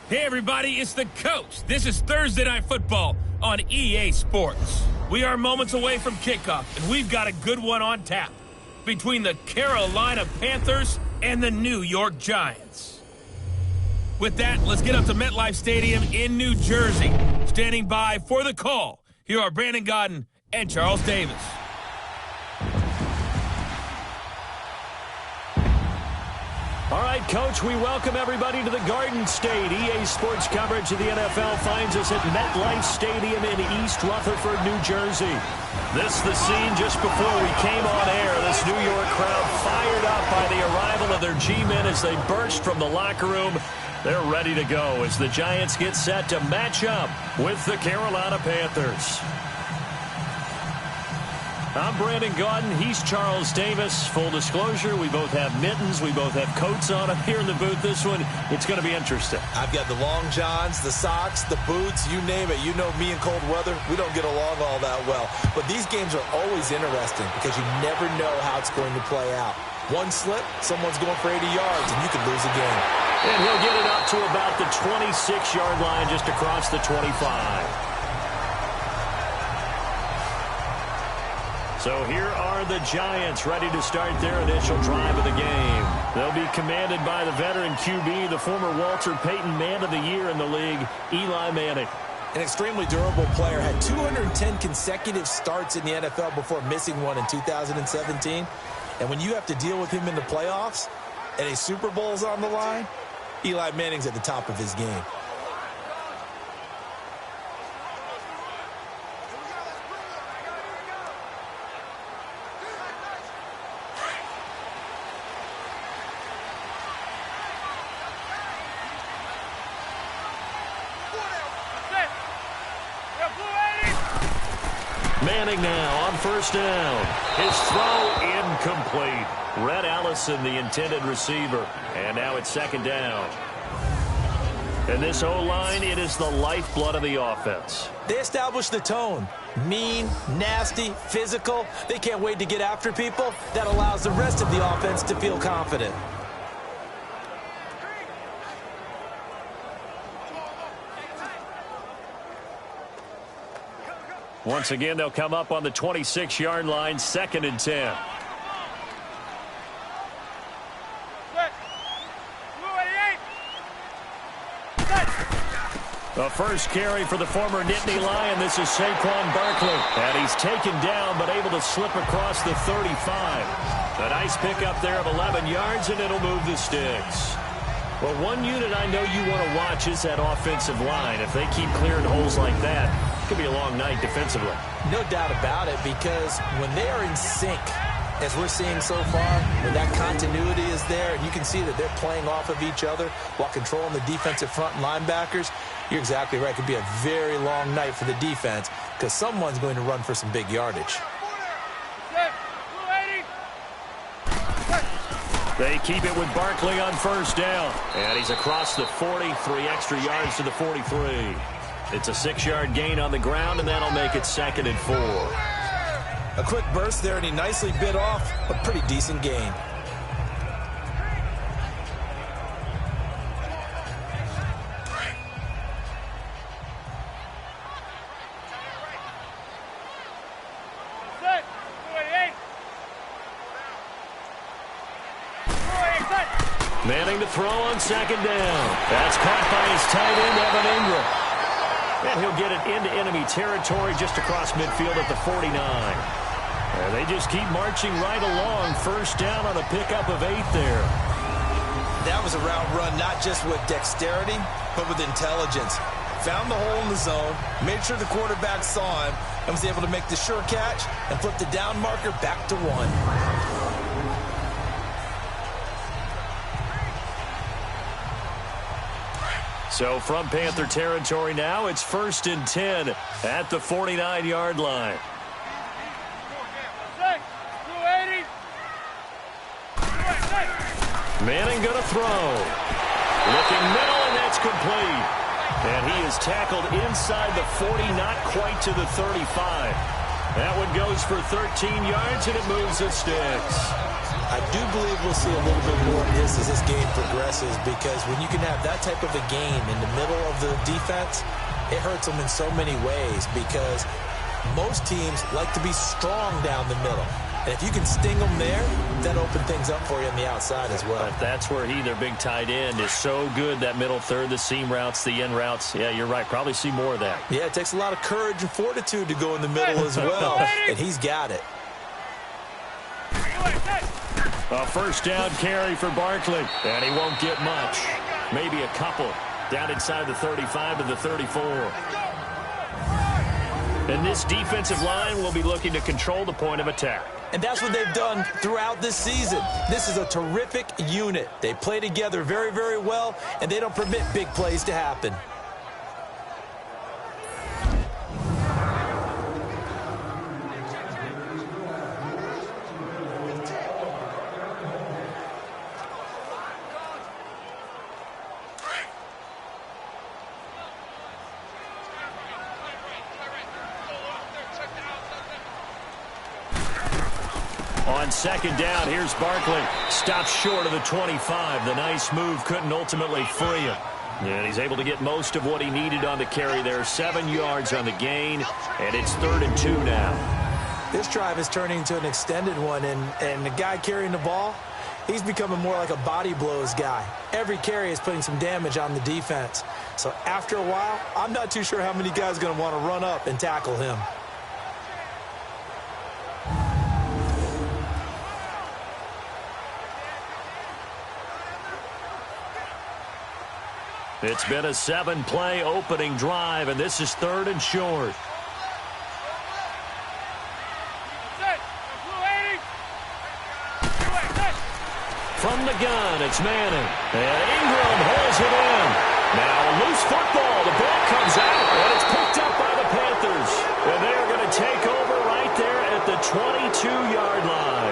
Hey everybody, it's the coach. This is Thursday Night Football on EA Sports. We are moments away from kickoff, and we've got a good one on tap between the Carolina Panthers and the New York Giants. With that, let's get up to MetLife Stadium in New Jersey. Standing by for the call, here are Brandon Gaudin and Charles Davis. All right, Coach, we welcome everybody to the Garden State. EA Sports coverage of the NFL finds us at MetLife Stadium in East Rutherford, New Jersey. This the scene just before we came on air. This New York crowd fired up by the arrival of their G-men as they burst from the locker room. They're ready to go as the Giants get set to match up with the Carolina Panthers. I'm Brandon Gaudin. He's Charles Davis. Full disclosure, we both have mittens. We both have coats on up here in the booth. This one, it's going to be interesting. I've got the long johns, the socks, the boots, you name it. You know me in cold weather, we don't get along all that well. But these games are always interesting because you never know how it's going to play out. One slip, someone's going for 80 yards, and you could lose a game. And he'll get it up to about the 26-yard line just across the 25. So here are the Giants ready to start their initial drive of the game. They'll be commanded by the veteran QB, the former Walter Payton Man of the Year in the league, Eli Manning. An extremely durable player, had 210 consecutive starts in the NFL before missing one in 2017. And when you have to deal with him in the playoffs and a Super Bowl's on the line, Eli Manning's at the top of his game. Manning now on first down. His throw incomplete. Red Allison, the intended receiver. And now it's second down. And this O-line, it is the lifeblood of the offense. They establish the tone. Mean, nasty, physical. They can't wait to get after people. That allows the rest of the offense to feel confident. Once again, they'll come up on the 26-yard line, 2nd and 10. The first carry for the former Nittany Lion. This is Saquon Barkley. And he's taken down, but able to slip across the 35. A nice pickup there of 11 yards, and it'll move the sticks. Well, one unit I know you want to watch is that offensive line. If they keep clearing holes like that, it could be a long night defensively. No doubt about it, because when they are in sync, as we're seeing so far, when that continuity is there, and you can see that they're playing off of each other while controlling the defensive front linebackers, you're exactly right. It could be a very long night for the defense because someone's going to run for some big yardage. They keep it with Barkley on first down. And he's across the 40, 3 extra yards to the 43. It's a 6-yard gain on the ground, and that'll make it 2nd and 4. A quick burst there, and he nicely bit off a pretty decent gain. Manning to throw on 2nd down. That's caught by his tight end, Evan Ingram. And he'll get it into enemy territory just across midfield at the 49. And they just keep marching right along. First down on a pickup of 8 there. That was a route run not just with dexterity, but with intelligence. Found the hole in the zone, made sure the quarterback saw him, and was able to make the sure catch and flip the down marker back to 1. So from Panther territory now, it's 1st and 10 at the 49-yard line. Manning going to throw. Looking middle, and that's complete. And he is tackled inside the 40, not quite to the 35. That one goes for 13 yards, and it moves the sticks. I do believe we'll see a little bit more of this as this game progresses, because when you can have that type of a game in the middle of the defense, it hurts them in so many ways, because most teams like to be strong down the middle. And if you can sting them there, that opens things up for you on the outside as well. But that's where their big tight end, is so good, that middle third, the seam routes, the in routes. Yeah, you're right. Probably see more of that. Yeah, it takes a lot of courage and fortitude to go in the middle as well, and he's got it. A first down carry for Barkley, and he won't get much. Maybe a couple down inside the 35 to the 34. And this defensive line will be looking to control the point of attack. And that's what they've done throughout this season. This is a terrific unit. They play together very, very well, and they don't permit big plays to happen. On second down, here's Barkley. Stops short of the 25. The nice move couldn't ultimately free him. And he's able to get most of what he needed on the carry there. 7 yards on the gain, and it's 3rd and 2 now. This drive is turning into an extended one, and the guy carrying the ball, he's becoming more like a body blows guy. Every carry is putting some damage on the defense. So after a while, I'm not too sure how many guys are going to want to run up and tackle him. It's been a 7-play opening drive, and this is 3rd and short. From the gun, it's Manning. And Ingram holds it in. Now a loose football. The ball comes out, and it's picked up by the Panthers. And they're going to take over right there at the 22-yard line.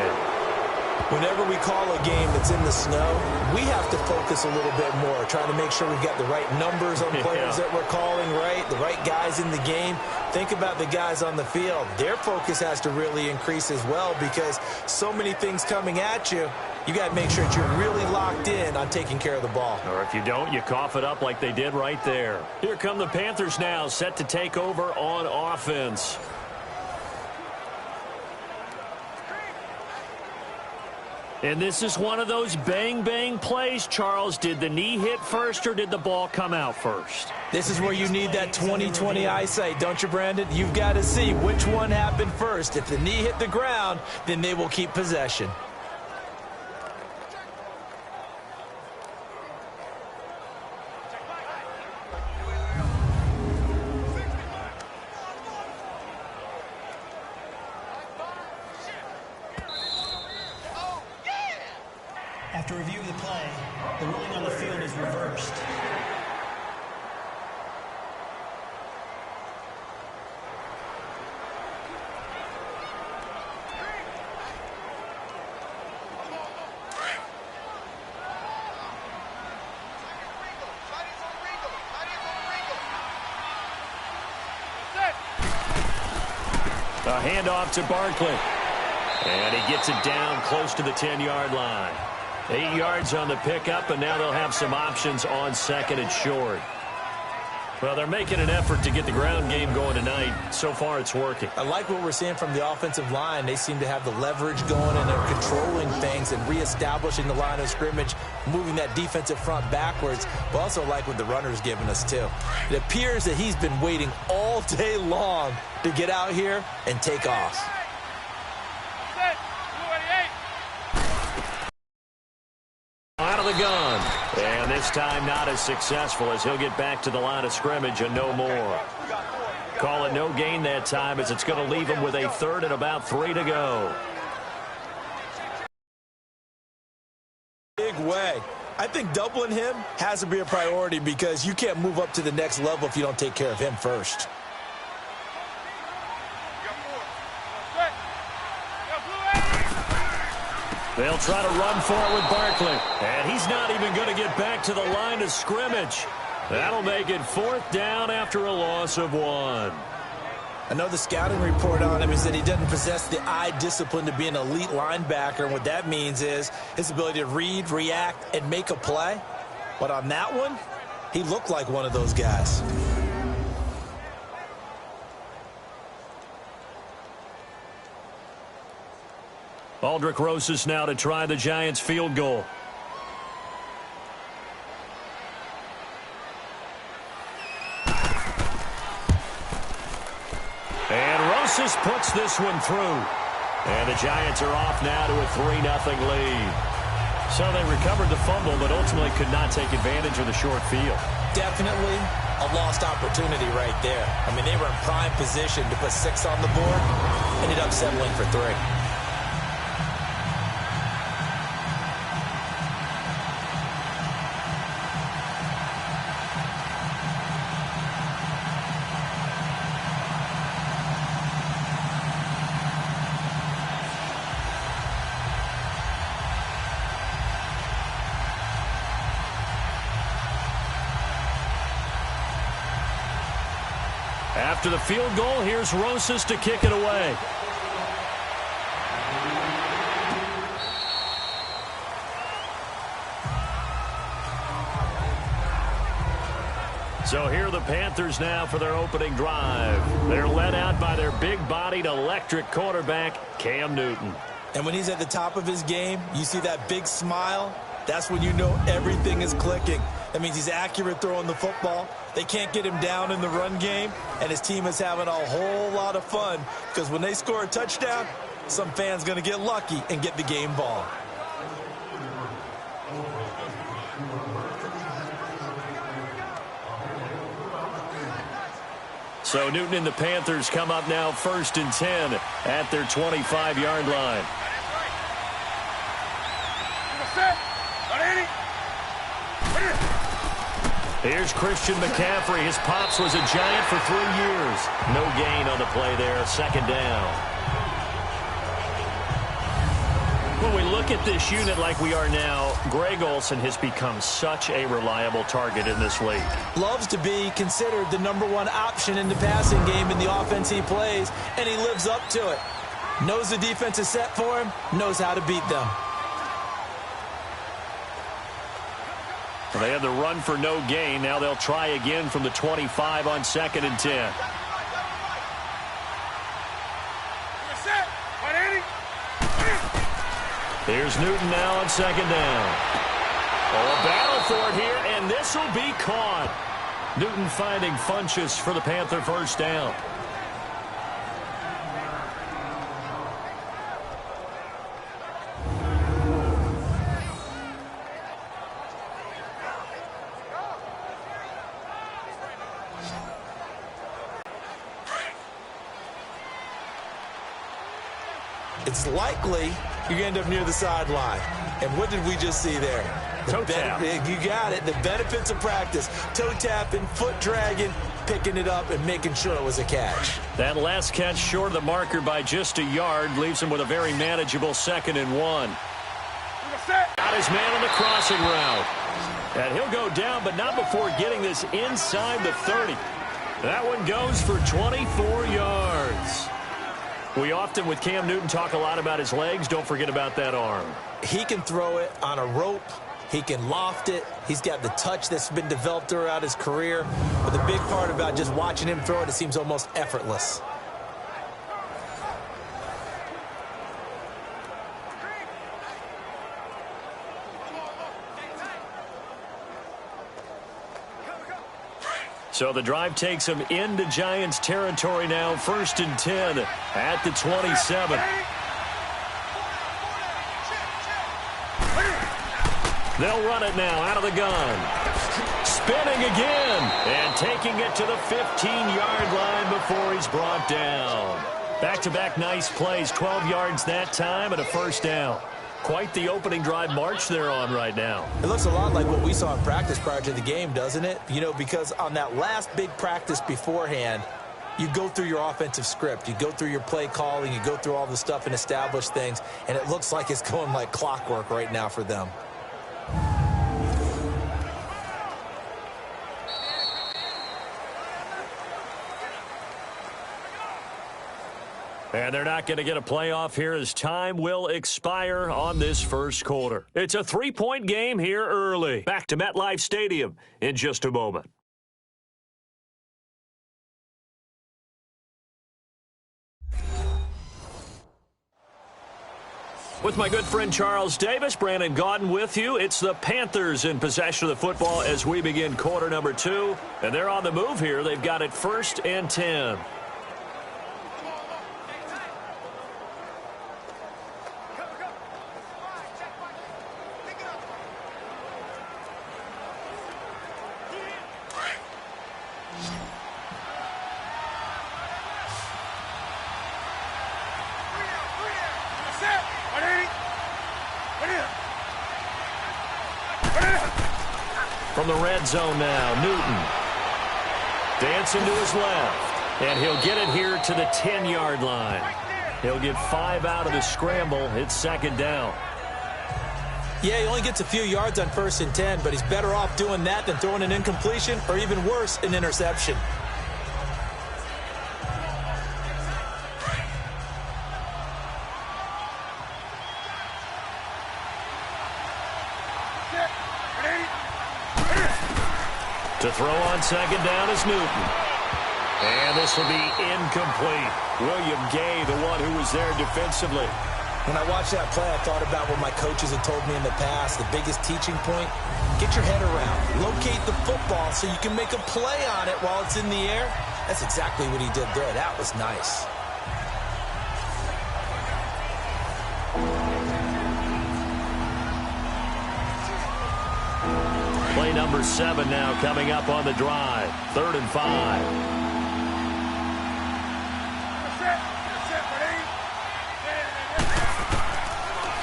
Whenever we call a game that's in the snow, we have to focus a little bit more, trying to make sure we've got the right numbers on players that we're calling, right? The right guys in the game. Think about the guys on the field. Their focus has to really increase as well, because so many things coming at you. You got to make sure that you're really locked in on taking care of the ball. Or if you don't, you cough it up like they did right there. Here come the Panthers now, set to take over on offense. And this is one of those bang-bang plays, Charles. Did the knee hit first, or did the ball come out first? This is where you need that 20/20 eyesight, don't you, Brandon? You've got to see which one happened first. If the knee hit the ground, then they will keep possession. After review of the play, the ruling on the field is reversed. A handoff to Barkley. And he gets it down close to the 10-yard line. 8 yards on the pickup, and now they'll have some options on second and short. Well, they're making an effort to get the ground game going tonight. So far, it's working. I like what we're seeing from the offensive line. They seem to have the leverage going, and they're controlling things and reestablishing the line of scrimmage, moving that defensive front backwards. But also like what the runner's giving us, too. It appears that he's been waiting all day long to get out here and take off. Out of the gun. And this time not as successful, as he'll get back to the line of scrimmage and no more. Call it no gain that time, as it's going to leave him with a 3rd and about 3 to go. Big way. I think doubling him has to be a priority, because you can't move up to the next level if you don't take care of him first. They'll try to run for it with Barkley. And he's not even going to get back to the line of scrimmage. That'll make it 4th down after a loss of 1. I know the scouting report on him is that he doesn't possess the eye discipline to be an elite linebacker. And what that means is his ability to read, react, and make a play. But on that one, he looked like one of those guys. Aldrick Rosas now to try the Giants field goal. And Rosas puts this one through. And the Giants are off now to a 3-0 lead. So they recovered the fumble, but ultimately could not take advantage of the short field. Definitely a lost opportunity right there. I mean, they were in prime position to put 6 on the board. Ended up settling for 3. After the field goal, here's Rosas to kick it away. So here are the Panthers now for their opening drive. They're led out by their big-bodied electric quarterback, Cam Newton. And when he's at the top of his game, you see that big smile. That's when you know everything is clicking. That means he's accurate throwing the football. They can't get him down in the run game, and his team is having a whole lot of fun because when they score a touchdown, some fan's going to get lucky and get the game ball. So Newton and the Panthers come up now 1st and 10 at their 25-yard line. Here's Christian McCaffrey. His pops was a Giant for 3 years. No gain on the play there. 2nd down. When we look at this unit like we are now, Greg Olsen has become such a reliable target in this league. Loves to be considered the #1 option in the passing game in the offense he plays, and he lives up to it. Knows the defense is set for him, knows how to beat them. Well, they had the run for no gain. Now they'll try again from the 25 on 2nd and 10. Here's Newton now on 2nd down. Oh, a battle for it here, and this will be caught. Newton finding Funchess for the Panther 1st down. It's likely you're going to end up near the sideline. And what did we just see there? Toe tap. You got it. The benefits of practice. Toe tapping, foot dragging, picking it up, and making sure it was a catch. That last catch short of the marker by just a yard leaves him with a very manageable 2nd and 1. Got his man on the crossing route. And he'll go down, but not before getting this inside the 30. That one goes for 24 yards. We often, with Cam Newton, talk a lot about his legs. Don't forget about that arm. He can throw it on a rope. He can loft it. He's got the touch that's been developed throughout his career. But the big part about just watching him throw it, it seems almost effortless. So the drive takes him into Giants territory now, 1st and 10 at the 27. They'll run it now out of the gun. Spinning again and taking it to the 15-yard line before he's brought down. Back-to-back nice plays, 12 yards that time and a 1st down. Quite the opening drive march they're on right now. It looks a lot like what we saw in practice prior to the game, doesn't it? You know, because on that last big practice beforehand, you go through your offensive script. You go through your play calling. You go through all the stuff and establish things. And it looks like it's going like clockwork right now for them. And they're not going to get a playoff here as time will expire on this first quarter. It's a 3-point game here early. Back to MetLife Stadium in just a moment. With my good friend Charles Davis, Brandon Gaudin with you. It's the Panthers in possession of the football as we begin quarter number 2. And they're on the move here. They've got it 1st and 10. From the red zone now, Newton. Dancing to his left. And he'll get it here to the 10-yard line. He'll get 5 out of the scramble. It's 2nd down. Yeah, he only gets a few yards on 1st and 10, but he's better off doing that than throwing an incompletion or even worse, an interception. To throw on 2nd down is Newton. And this will be incomplete. William Gay, the one who was there defensively. When I watched that play, I thought about what my coaches had told me in the past. The biggest teaching point, get your head around. Locate the football so you can make a play on it while it's in the air. That's exactly what he did there. That was nice. Play number 7 now coming up on the drive. 3rd and 5.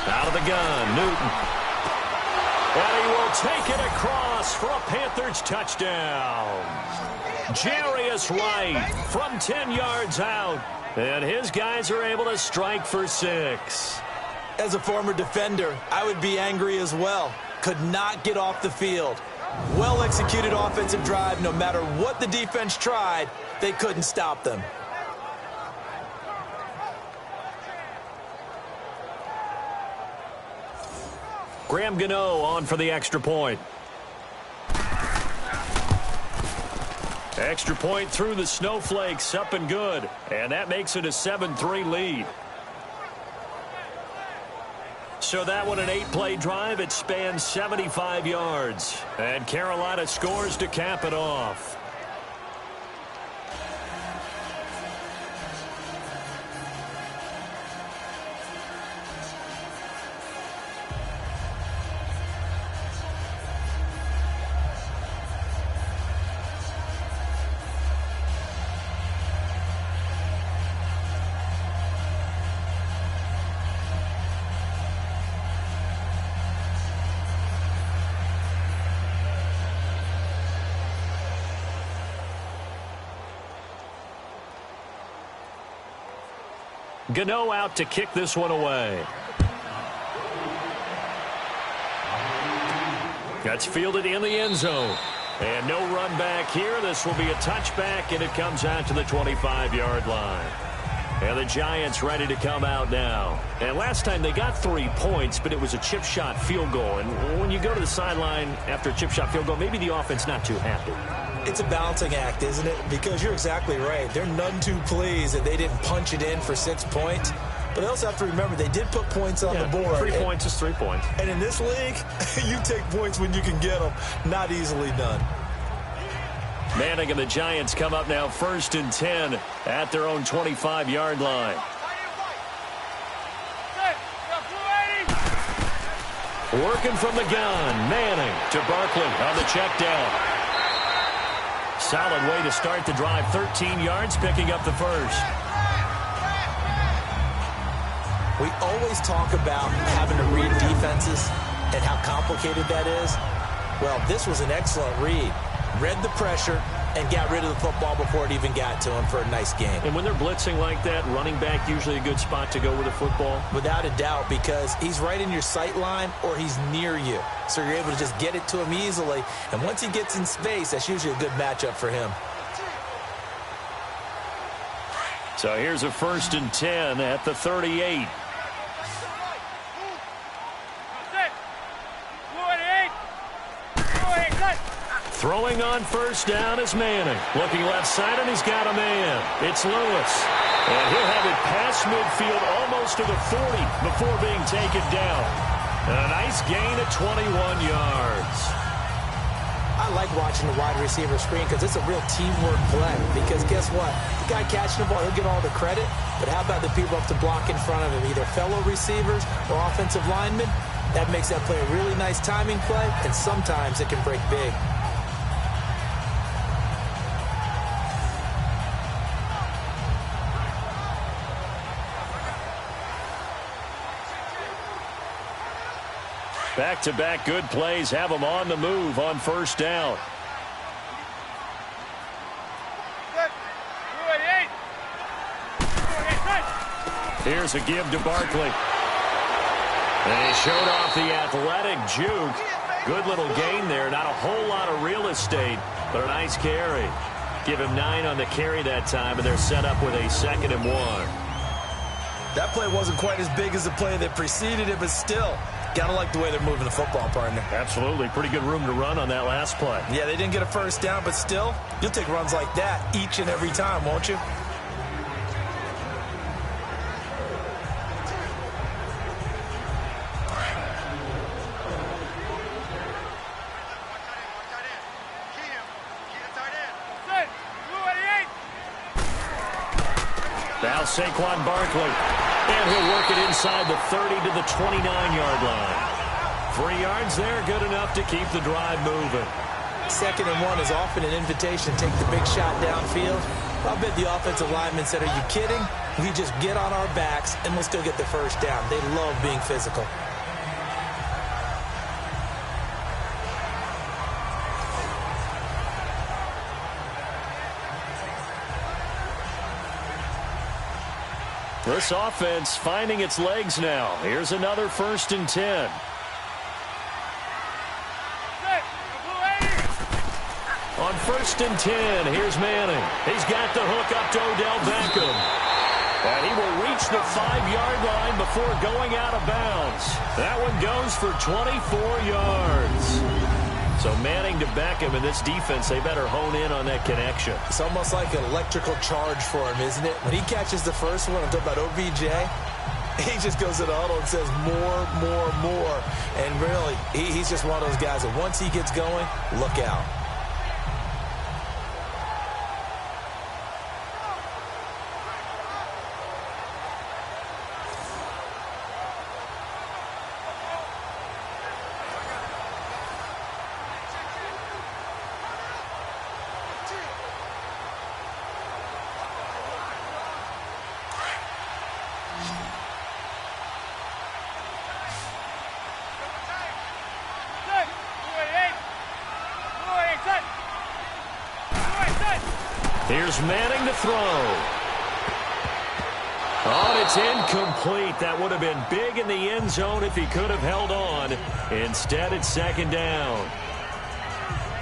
Out of the gun, Newton. And he will take it across for a Panthers touchdown. Jarius Wright from 10 yards out. And his guys are able to strike for 6. As a former defender, I would be angry as well. Could not get off the field. Well-executed offensive drive. No matter what the defense tried, they couldn't stop them. Graham Gano on for the extra point. Extra point through the snowflakes, up and good. And that makes it a 7-3 lead. So that one, an 8-play drive. It spans 75 yards. And Carolina scores to cap it off. Gano out to kick this one away. That's fielded in the end zone. And no run back here. This will be a touchback, and it comes out to the 25-yard line. And the Giants ready to come out now. And last time they got 3 points, but it was a chip shot field goal. And when you go to the sideline after a chip shot field goal, maybe the offense not too happy. It's a balancing act, isn't it? Because you're exactly right. They're none too pleased that they didn't punch it in for 6 points. But they also have to remember they did put points on the board. 3 points is 3 points. And in this league, you take points when you can get them. Not easily done. Manning and the Giants come up now 1st and 10 at their own 25-yard line. Working from the gun, Manning to Barkley on the check down. Solid way to start the drive. 13 yards, picking up the first. We always talk about having to read defenses and how complicated that is. Well, this was an excellent read. Read the pressure and got rid of the football before it even got to him for a nice game. And when they're blitzing like that, running back usually a good spot to go with the football? Without a doubt, because he's right in your sight line or he's near you. So you're able to just get it to him easily. And once he gets in space, that's usually a good matchup for him. So here's a 1st and 10 at the 38. Throwing on 1st down is Manning. Looking left side, and he's got a man. It's Lewis. And he'll have it past midfield almost to the 40 before being taken down. And a nice gain of 21 yards. I like watching the wide receiver screen because it's a real teamwork play. Because guess what? The guy catching the ball, he'll get all the credit. But how about the people up to block in front of him, either fellow receivers or offensive linemen? That makes that play a really nice timing play, and sometimes it can break big. Back-to-back good plays have them on the move on 1st down. Here's a give to Barkley. And he showed off the athletic juke. Good little gain there. Not a whole lot of real estate, but a nice carry. Give him 9 on the carry that time, and they're set up with a 2nd and 1. That play wasn't quite as big as the play that preceded it, but still, gotta like the way they're moving the football, partner. Absolutely. Pretty good room to run on that last play. Yeah, they didn't get a 1st down, but still, you'll take runs like that each and every time, won't you? Now Saquon Barkley. And he'll work it inside the 30 to the 29-yard line. 3 yards there, good enough to keep the drive moving. 2nd and 1 is often an invitation to take the big shot downfield. I bet the offensive lineman said, are you kidding? We just get on our backs and we'll still get the 1st down. They love being physical. This offense finding its legs now. Here's another 1st and 10. On 1st and 10, here's Manning. He's got the hook up to Odell Beckham. And he will reach the 5-yard line before going out of bounds. That one goes for 24 yards. So Manning to Beckham in this defense, they better hone in on that connection. It's almost like an electrical charge for him, isn't it? When he catches the first one, I'm talking about OBJ, he just goes to the huddle and says more, more, more. And really, he's just one of those guys that once he gets going, look out. Here's Manning to throw. Oh, it's incomplete. That would have been big in the end zone if he could have held on. Instead, it's 2nd down.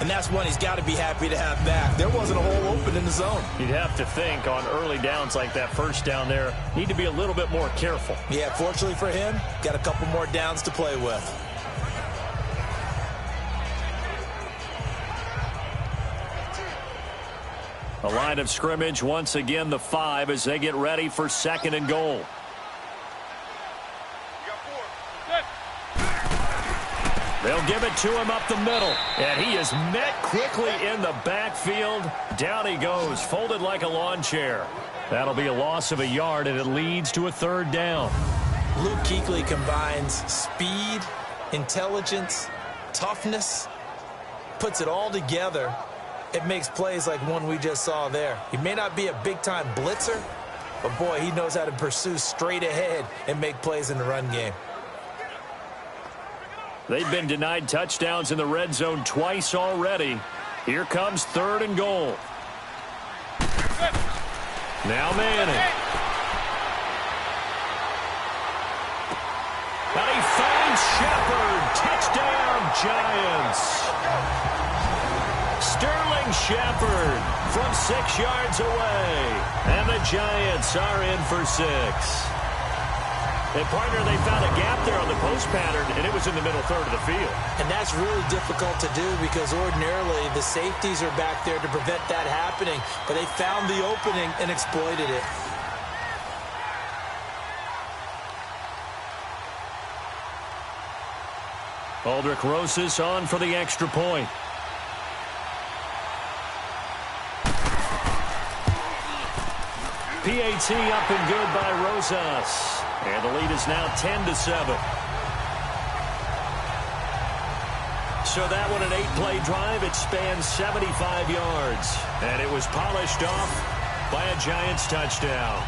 And that's one he's got to be happy to have back. There wasn't a hole open in the zone. You'd have to think on early downs like that 1st down there, need to be a little bit more careful. Yeah, fortunately for him, got a couple more downs to play with. A line of scrimmage, once again, the 5 as they get ready for 2nd and goal. They'll give it to him up the middle. And he is met quickly in the backfield. Down he goes, folded like a lawn chair. That'll be a loss of a yard, and it leads to a 3rd down. Luke Kuechly combines speed, intelligence, toughness, puts it all together. It makes plays like one we just saw there. He may not be a big-time blitzer, but, boy, he knows how to pursue straight ahead and make plays in the run game. They've been denied touchdowns in the red zone twice already. Here comes 3rd and goal. Now Manning. And he finds Shepard. Touchdown, Giants. Sterling Shepard from 6 yards away. And the Giants are in for 6. And, partner, they found a gap there on the post pattern, and it was in the middle third of the field. And that's really difficult to do because ordinarily the safeties are back there to prevent that happening. But they found the opening and exploited it. Aldrich Rosas on for the extra point. PAT up and good by Rosas. And the lead is now 10-7. So that one, an 8-play drive. It spans 75 yards. And it was polished off by a Giants touchdown.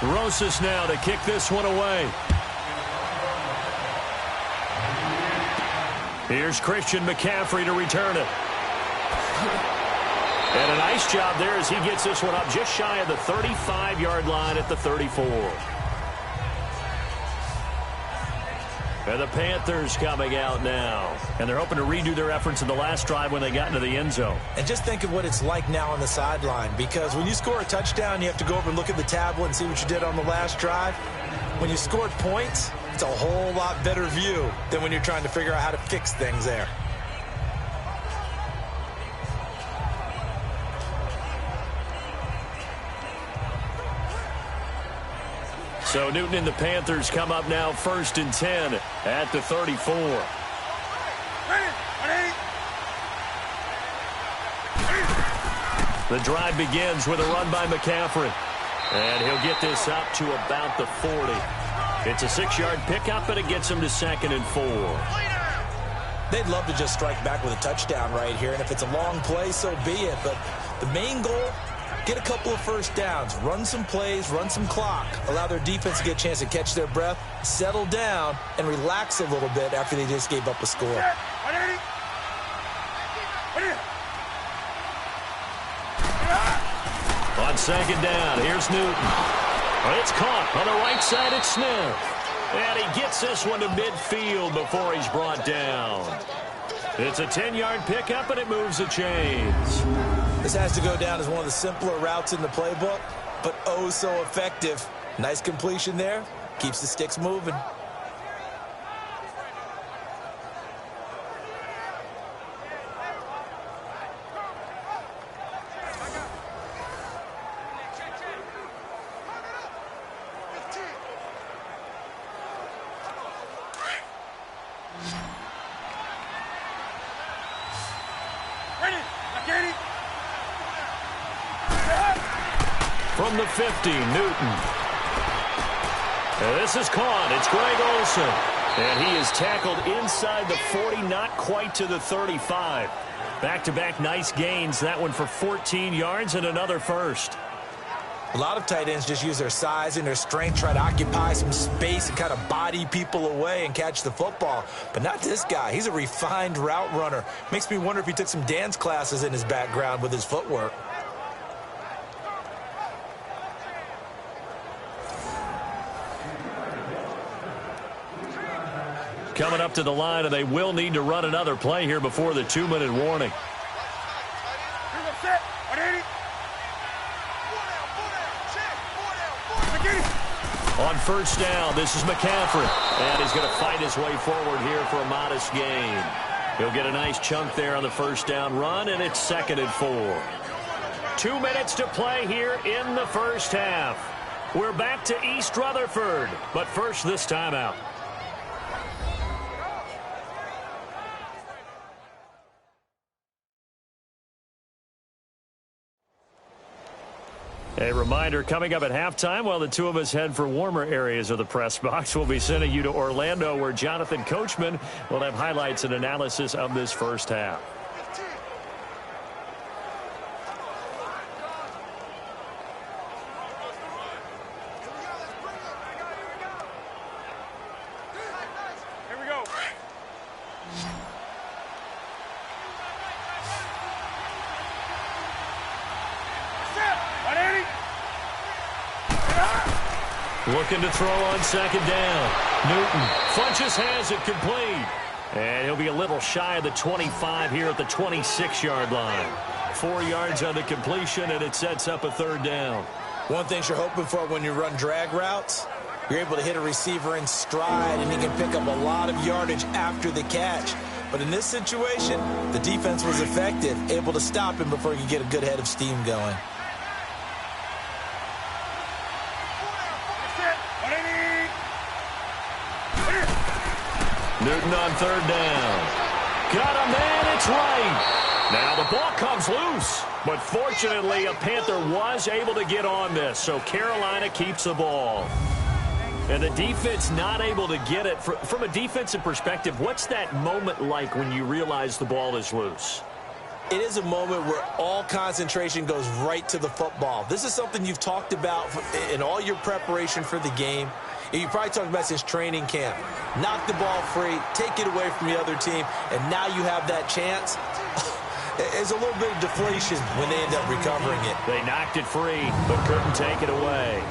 Rosas now to kick this one away. Here's Christian McCaffrey to return it. And a nice job there as he gets this one up just shy of the 35-yard line at the 34. And the Panthers coming out now. And they're hoping to redo their efforts in the last drive when they got into the end zone. And just think of what it's like now on the sideline, because when you score a touchdown, you have to go over and look at the tablet and see what you did on the last drive. When you scored points, it's a whole lot better view than when you're trying to figure out how to fix things there. So Newton and the Panthers come up now 1st and 10 at the 34. The drive begins with a run by McCaffrey. And he'll get this up to about the 40. It's a 6-yard pickup, and it gets him to 2nd and 4. They'd love to just strike back with a touchdown right here, and if it's a long play, so be it. But the main goal, get a couple of first downs, run some plays, run some clock, allow their defense to get a chance to catch their breath, settle down, and relax a little bit after they just gave up a score. On 2nd down, here's Newton. It's caught on the right side. It's Smith. And he gets this one to midfield before he's brought down. It's a 10-yard pickup, and it moves the chains. This has to go down as one of the simpler routes in the playbook, but oh so effective. Nice completion there. Keeps the sticks moving. From the 50, Newton. And this is caught. It's Greg Olsen. And he is tackled inside the 40, not quite to the 35. Back-to-back nice gains. That one for 14 yards and another first. A lot of tight ends just use their size and their strength, try to occupy some space and kind of body people away and catch the football. But not this guy. He's a refined route runner. Makes me wonder if he took some dance classes in his background with his footwork. Coming up to the line, and they will need to run another play here before the 2-minute warning. On 1st down, this is McCaffrey. And he's going to fight his way forward here for a modest gain. He'll get a nice chunk there on the 1st down run, and it's 2nd and 4. 2 minutes to play here in the first half. We're back to East Rutherford, but first this timeout. A reminder, coming up at halftime, while the two of us head for warmer areas of the press box, we'll be sending you to Orlando, where Jonathan Coachman will have highlights and analysis of this first half. Looking to throw on second down. Newton. Funches has it complete. And he'll be a little shy of the 25 here at the 26-yard line. 4 yards on the completion, and it sets up a third down. One thing you're hoping for when you run drag routes, you're able to hit a receiver in stride, and he can pick up a lot of yardage after the catch. But in this situation, the defense was effective, able to stop him before he could get a good head of steam going. Newton on third down. Got a man, it's right. Now the ball comes loose. But fortunately, a Panther was able to get on this, so Carolina keeps the ball. And the defense not able to get it. From a defensive perspective, what's that moment like when you realize the ball is loose? It is a moment where all concentration goes right to the football. This is something you've talked about in all your preparation for the game. You probably talked about since training camp. Knock the ball free, take it away from the other team, and now you have that chance. There's a little bit of deflation when they end up recovering it. They knocked it free, but couldn't take it away.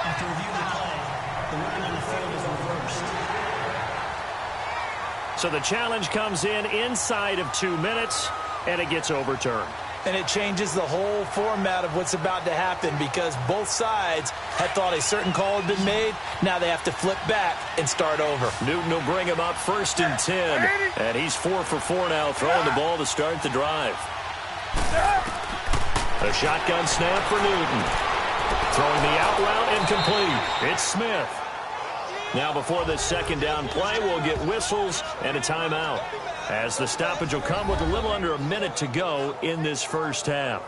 After reviewing the play, the ruling on the field is reversed. So the challenge comes in inside of 2 minutes, and it gets overturned. And it changes the whole format of what's about to happen because both sides had thought a certain call had been made. Now they have to flip back and start over. Newton will bring him up 1st and 10. And he's 4 for 4 now, throwing the ball to start the drive. A shotgun snap for Newton. Throwing the out route incomplete. It's Smith. Now before this second down play, we'll get whistles and a timeout, as the stoppage will come with a little under a minute to go in this first half.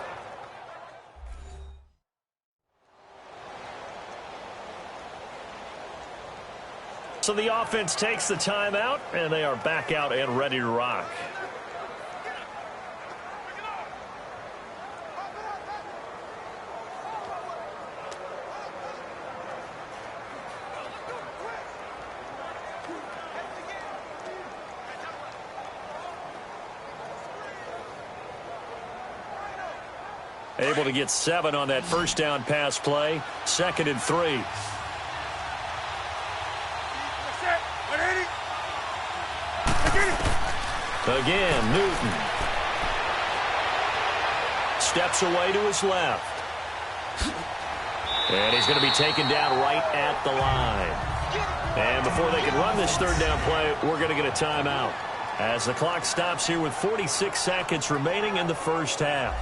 So the offense takes the timeout, and they are back out and ready to rock. Able to get 7 on that first down pass play. 2nd and 3. Again, Newton. Steps away to his left. And he's going to be taken down right at the line. And before they can run this third down play, we're going to get a timeout, as the clock stops here with 46 seconds remaining in the first half.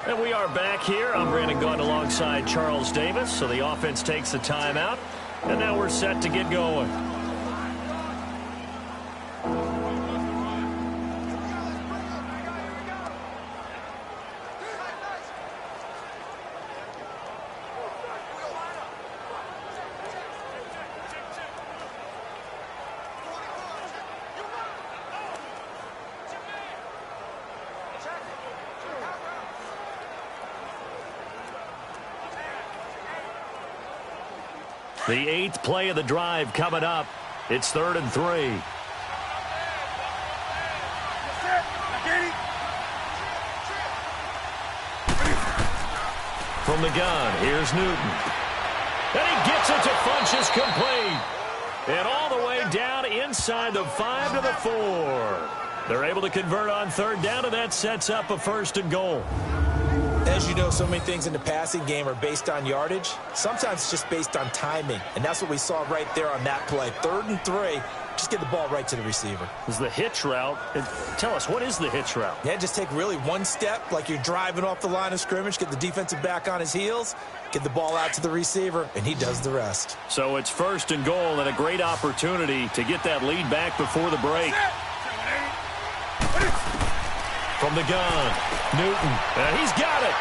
And we are back here. I'm Brandon Gaudin alongside Charles Davis. So the offense takes the timeout, and now we're set to get going. The 8th play of the drive coming up. It's 3rd and 3. From the gun, here's Newton. And he gets it to Funches complete. And all the way down inside the 5 to the 4. They're able to convert on 3rd down, and that sets up a 1st and goal. As you know, so many things in the passing game are based on yardage. Sometimes it's just based on timing, and that's what we saw right there on that play. 3rd and 3, just get the ball right to the receiver. This is the hitch route. Tell us, what is the hitch route? Yeah, just take really one step like you're driving off the line of scrimmage, get the defensive back on his heels, get the ball out to the receiver, and he does the rest. So it's 1st and goal and a great opportunity to get that lead back before the break. From the gun, Newton, and he's got it.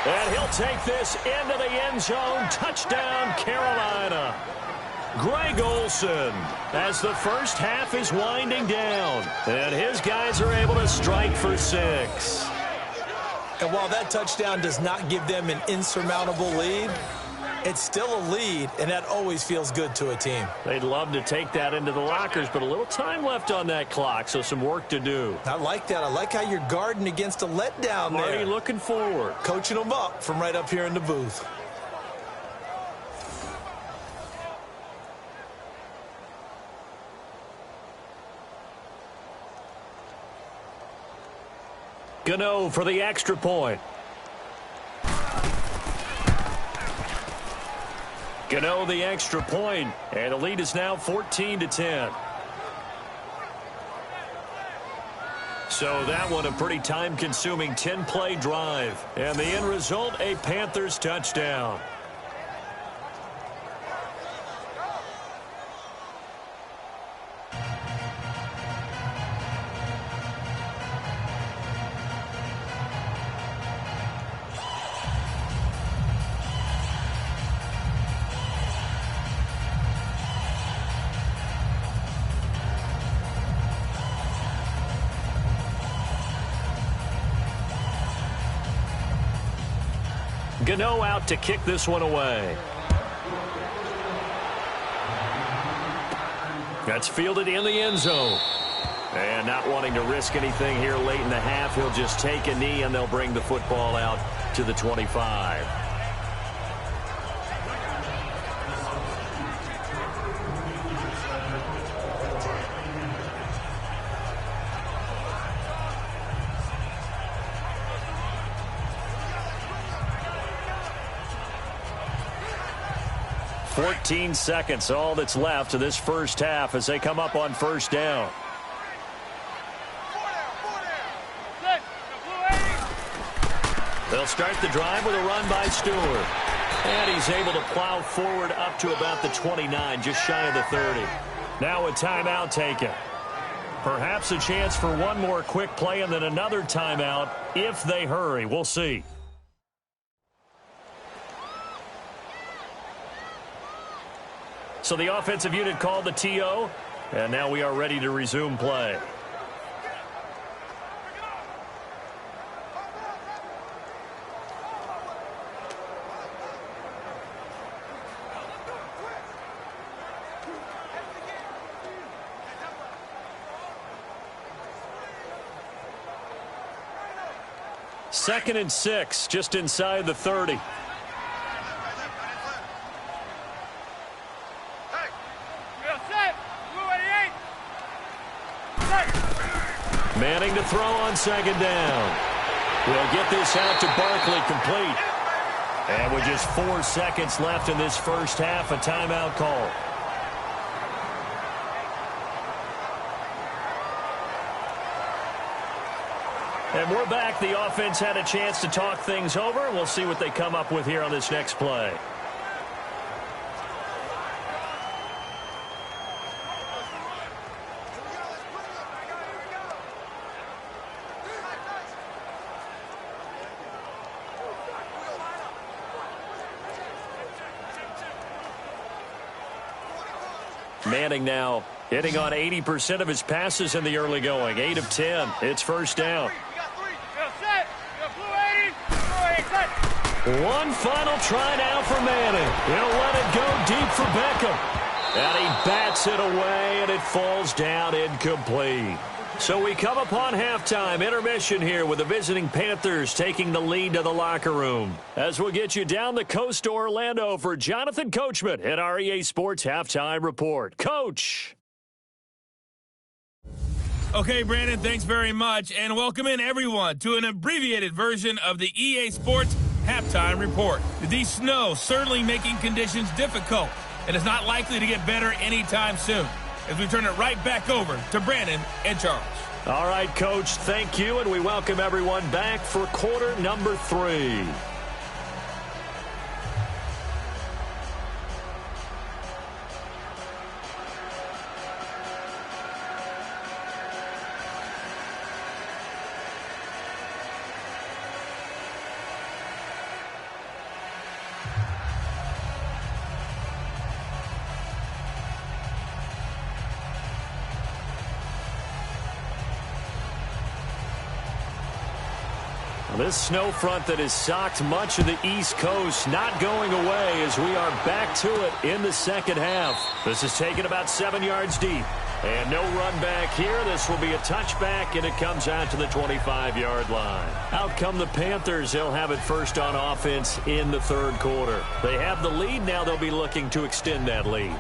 And he'll take this into the end zone. Touchdown, Carolina. Greg Olsen, as the first half is winding down. And his guys are able to strike for 6. And while that touchdown does not give them an insurmountable lead, it's still a lead, and that always feels good to a team. They'd love to take that into the lockers, but a little time left on that clock, so some work to do. I like that. I like how you're guarding against a letdown there. Already looking forward. Coaching them up from right up here in the booth. Gano for the extra point. Gano the extra point, and the lead is now 14-10. So that one a pretty time-consuming 10-play drive. And the end result, a Panthers touchdown. Gano out to kick this one away. That's fielded in the end zone. And not wanting to risk anything here late in the half, he'll just take a knee and they'll bring the football out to the 25. Fourteen seconds, all that's left of this first half as they come up on first down. They'll start the drive with a run by Stewart. And he's able to plow forward up to about the 29, just shy of the 30. Now a timeout taken. Perhaps a chance for one more quick play and then another timeout if they hurry. We'll see. So the offensive unit called the TO, and now we are ready to resume play. Second and 6, just inside the 30. Manning to throw on second down. We'll get this out to Barkley complete. And with just 4 seconds left in this first half, a timeout call. And we're back. The offense had a chance to talk things over. We'll see what they come up with here on this next play. Manning now hitting on 80% of his passes in the early going. 8 of 10. It's first down. One final try now for Manning. He'll let it go deep for Beckham. And he bats it away, and it falls down incomplete. So we come upon halftime intermission here with the visiting Panthers taking the lead to the locker room. As we'll get you down the coast to Orlando for Jonathan Coachman at our EA Sports Halftime Report. Coach! Okay, Brandon, thanks very much. And welcome in, everyone, to an abbreviated version of the EA Sports Halftime Report. The snow certainly making conditions difficult, and is not likely to get better anytime soon, as we turn it right back over to Brandon and Charles. All right, Coach, thank you, and we welcome everyone back for quarter number 3. This snow front that has socked much of the East Coast not going away as we are back to it in the second half. This is taken about 7 yards deep. And no run back here. This will be a touchback, and it comes out to the 25-yard line. Out come the Panthers. They'll have it first on offense in the third quarter. They have the lead. Now they'll be looking to extend that lead.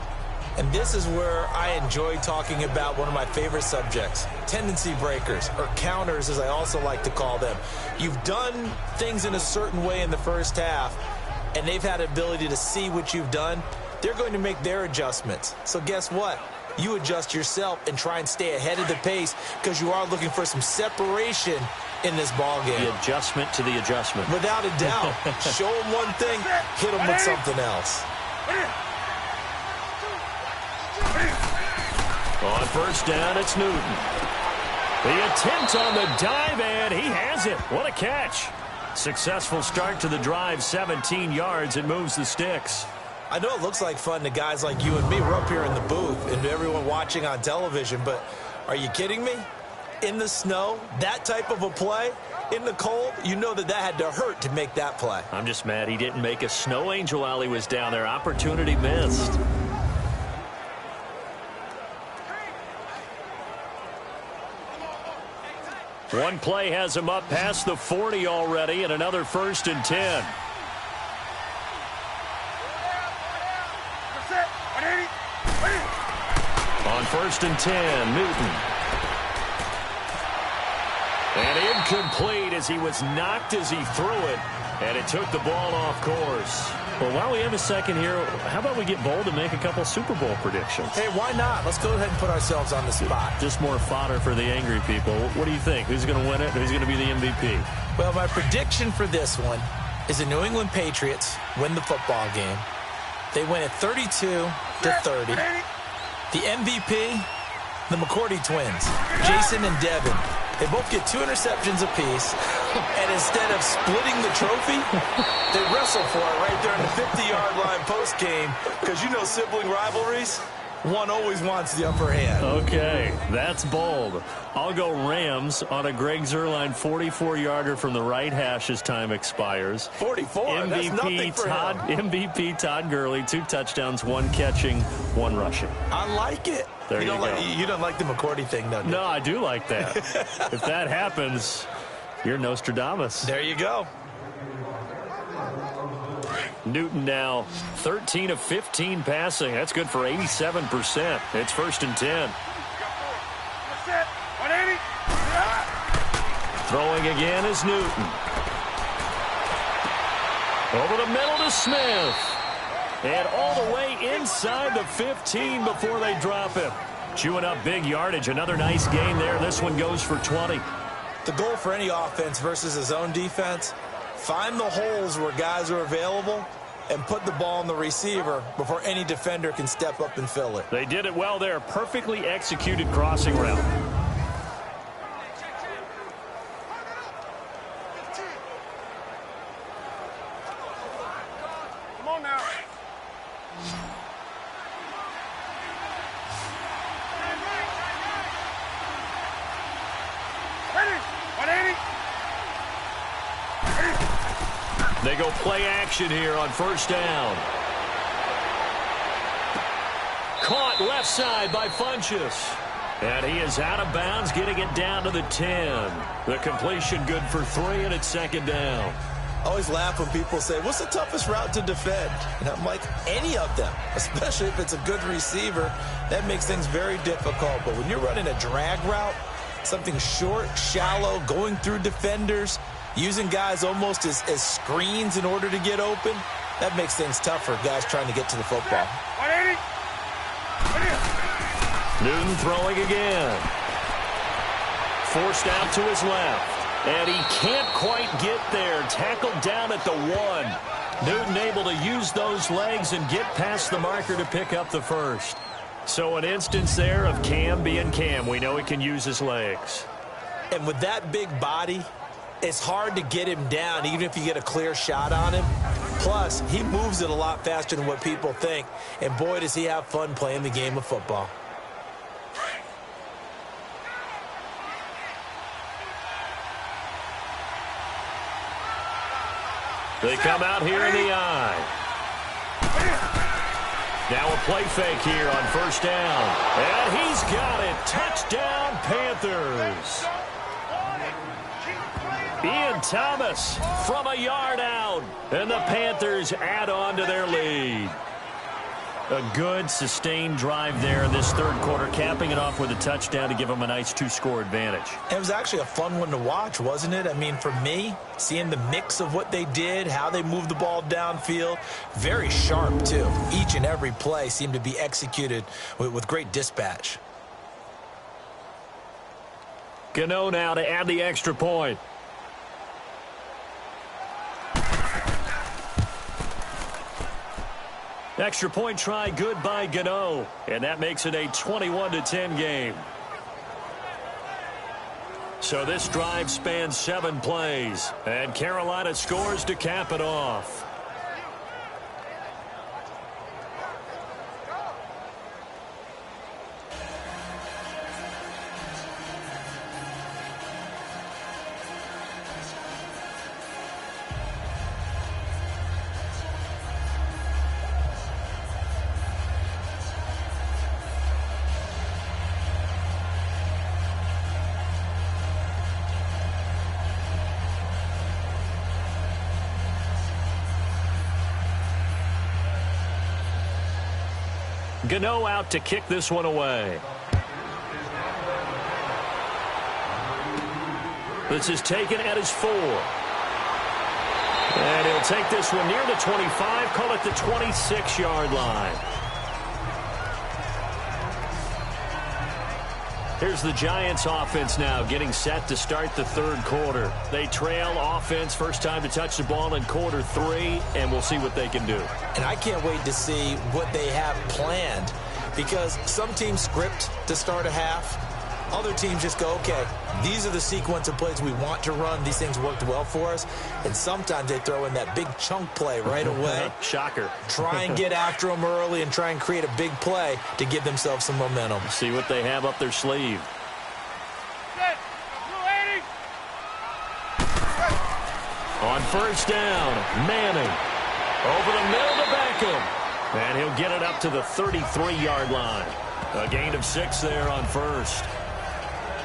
And this is where I enjoy talking about one of my favorite subjects, tendency breakers, or counters as I also like to call them. You've done things in a certain way in the first half, and they've had the ability to see what you've done. They're going to make their adjustments. So guess what? You adjust yourself and try and stay ahead of the pace because you are looking for some separation in this ball game. The adjustment to the adjustment. Without a doubt. Show them one thing, hit them with something else. On first down, it's Newton. The attempt on the dive, and he has it. What a catch. Successful start to the drive, 17 yards. It moves the sticks. I know it looks like fun to guys like you and me. We're up here in the booth and everyone watching on television, but are you kidding me? In the snow, that type of a play, in the cold, you know that had to hurt to make that play. I'm just mad he didn't make a snow angel while he was down there. Opportunity missed. One play has him up past the 40 already, and another 1st and 10. On 1st and 10, Newton. And incomplete as he was knocked as he threw it, and it took the ball off course. Well, while we have a second here, how about we get bold and make a couple Super Bowl predictions? Hey, why not? Let's go ahead and put ourselves on the spot. Just more fodder for the angry people. What do you think? Who's going to win it? Who's going to be the MVP? Well, my prediction for this one is the New England Patriots win the football game. They win it 32-30. The MVP, the McCourty twins, Jason and Devin. They both get 2 interceptions apiece, and instead of splitting the trophy, they wrestle for it right there on the 50-yard line post-game, because you know sibling rivalries, one always wants the upper hand. Okay, that's bold. I'll go Rams on a Greg Zuerlein 44-yarder from the right hash as time expires. 44, that's nothing for him. MVP Todd Gurley, 2 touchdowns, 1 catching, 1 rushing. I like it. There you go. You don't like the McCourty thing, though, do you? No, I do like that. If that happens, you're Nostradamus. There you go. Newton now 13 of 15 passing. That's good for 87%. It's 1st and 10. Throwing again is Newton. Over the middle to Smith. And all the way inside the 15 before they drop him. Chewing up big yardage. Another nice gain there. This one goes for 20. The goal for any offense versus his own defense, find the holes where guys are available and put the ball on the receiver before any defender can step up and fill it. They did it well there. Perfectly executed crossing route. Come on now. Ready? 180. They go play action here on first down. Caught left side by Funchess. And he is out of bounds, getting it down to the 10. The completion good for 3, and it's 2nd down. I always laugh when people say, what's the toughest route to defend? And I'm like, any of them, especially if it's a good receiver. That makes things very difficult. But when you're running a drag route, something short, shallow, going through defenders, using guys almost as screens in order to get open, that makes things tough for guys trying to get to the football. 180. Newton throwing again. Forced out to his left. And he can't quite get there. Tackled down at the 1. Newton able to use those legs and get past the marker to pick up the first. So an instance there of Cam being Cam. We know he can use his legs. And with that big body, it's hard to get him down even if you get a clear shot on him. Plus, he moves it a lot faster than what people think. And boy, does he have fun playing the game of football. They come out here in the eye. Now a play fake here on first down. And he's got it. Touchdown, Panthers. Ian Thomas from a yard out. And the Panthers add on to their lead. A good, sustained drive there in this third quarter, capping it off with a touchdown to give them a nice 2-score advantage. It was actually a fun one to watch, wasn't it? I mean, for me, seeing the mix of what they did, how they moved the ball downfield, very sharp, too. Each and every play seemed to be executed with great dispatch. Gano now to add the extra point. Extra point try good by Gano, and that makes it a 21-10 game. So this drive spans 7 plays, and Carolina scores to cap it off. Gano out to kick this one away. This is taken at his 4. And he'll take this one near the 25, call it the 26-yard line. Here's the Giants offense now getting set to start the third quarter. They trail offense, first time to touch the ball in quarter 3, and we'll see what they can do. And I can't wait to see what they have planned, because some teams script to start a half. Other teams just go, okay, these are the sequence of plays we want to run. These things worked well for us. And sometimes they throw in that big chunk play right away. Shocker. Try and get after them early and try and create a big play to give themselves some momentum. See what they have up their sleeve. On first down, Manning. Over the middle to Beckham. And he'll get it up to the 33-yard line. A gain of 6 there on first.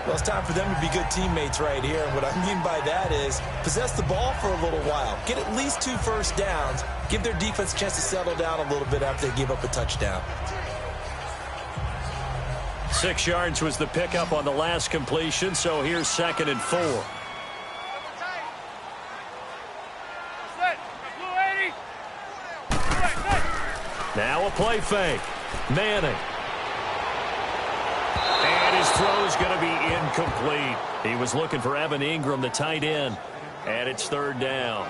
Well, it's time for them to be good teammates right here. And what I mean by that is possess the ball for a little while. Get at least 2 first downs. Give their defense a chance to settle down a little bit after they give up a touchdown. 6 yards was the pickup on the last completion, so here's 2nd and 4. Now a play fake. Manning. And his throw is going to be incomplete. He was looking for Evan Ingram, the tight end. And it's 3rd down.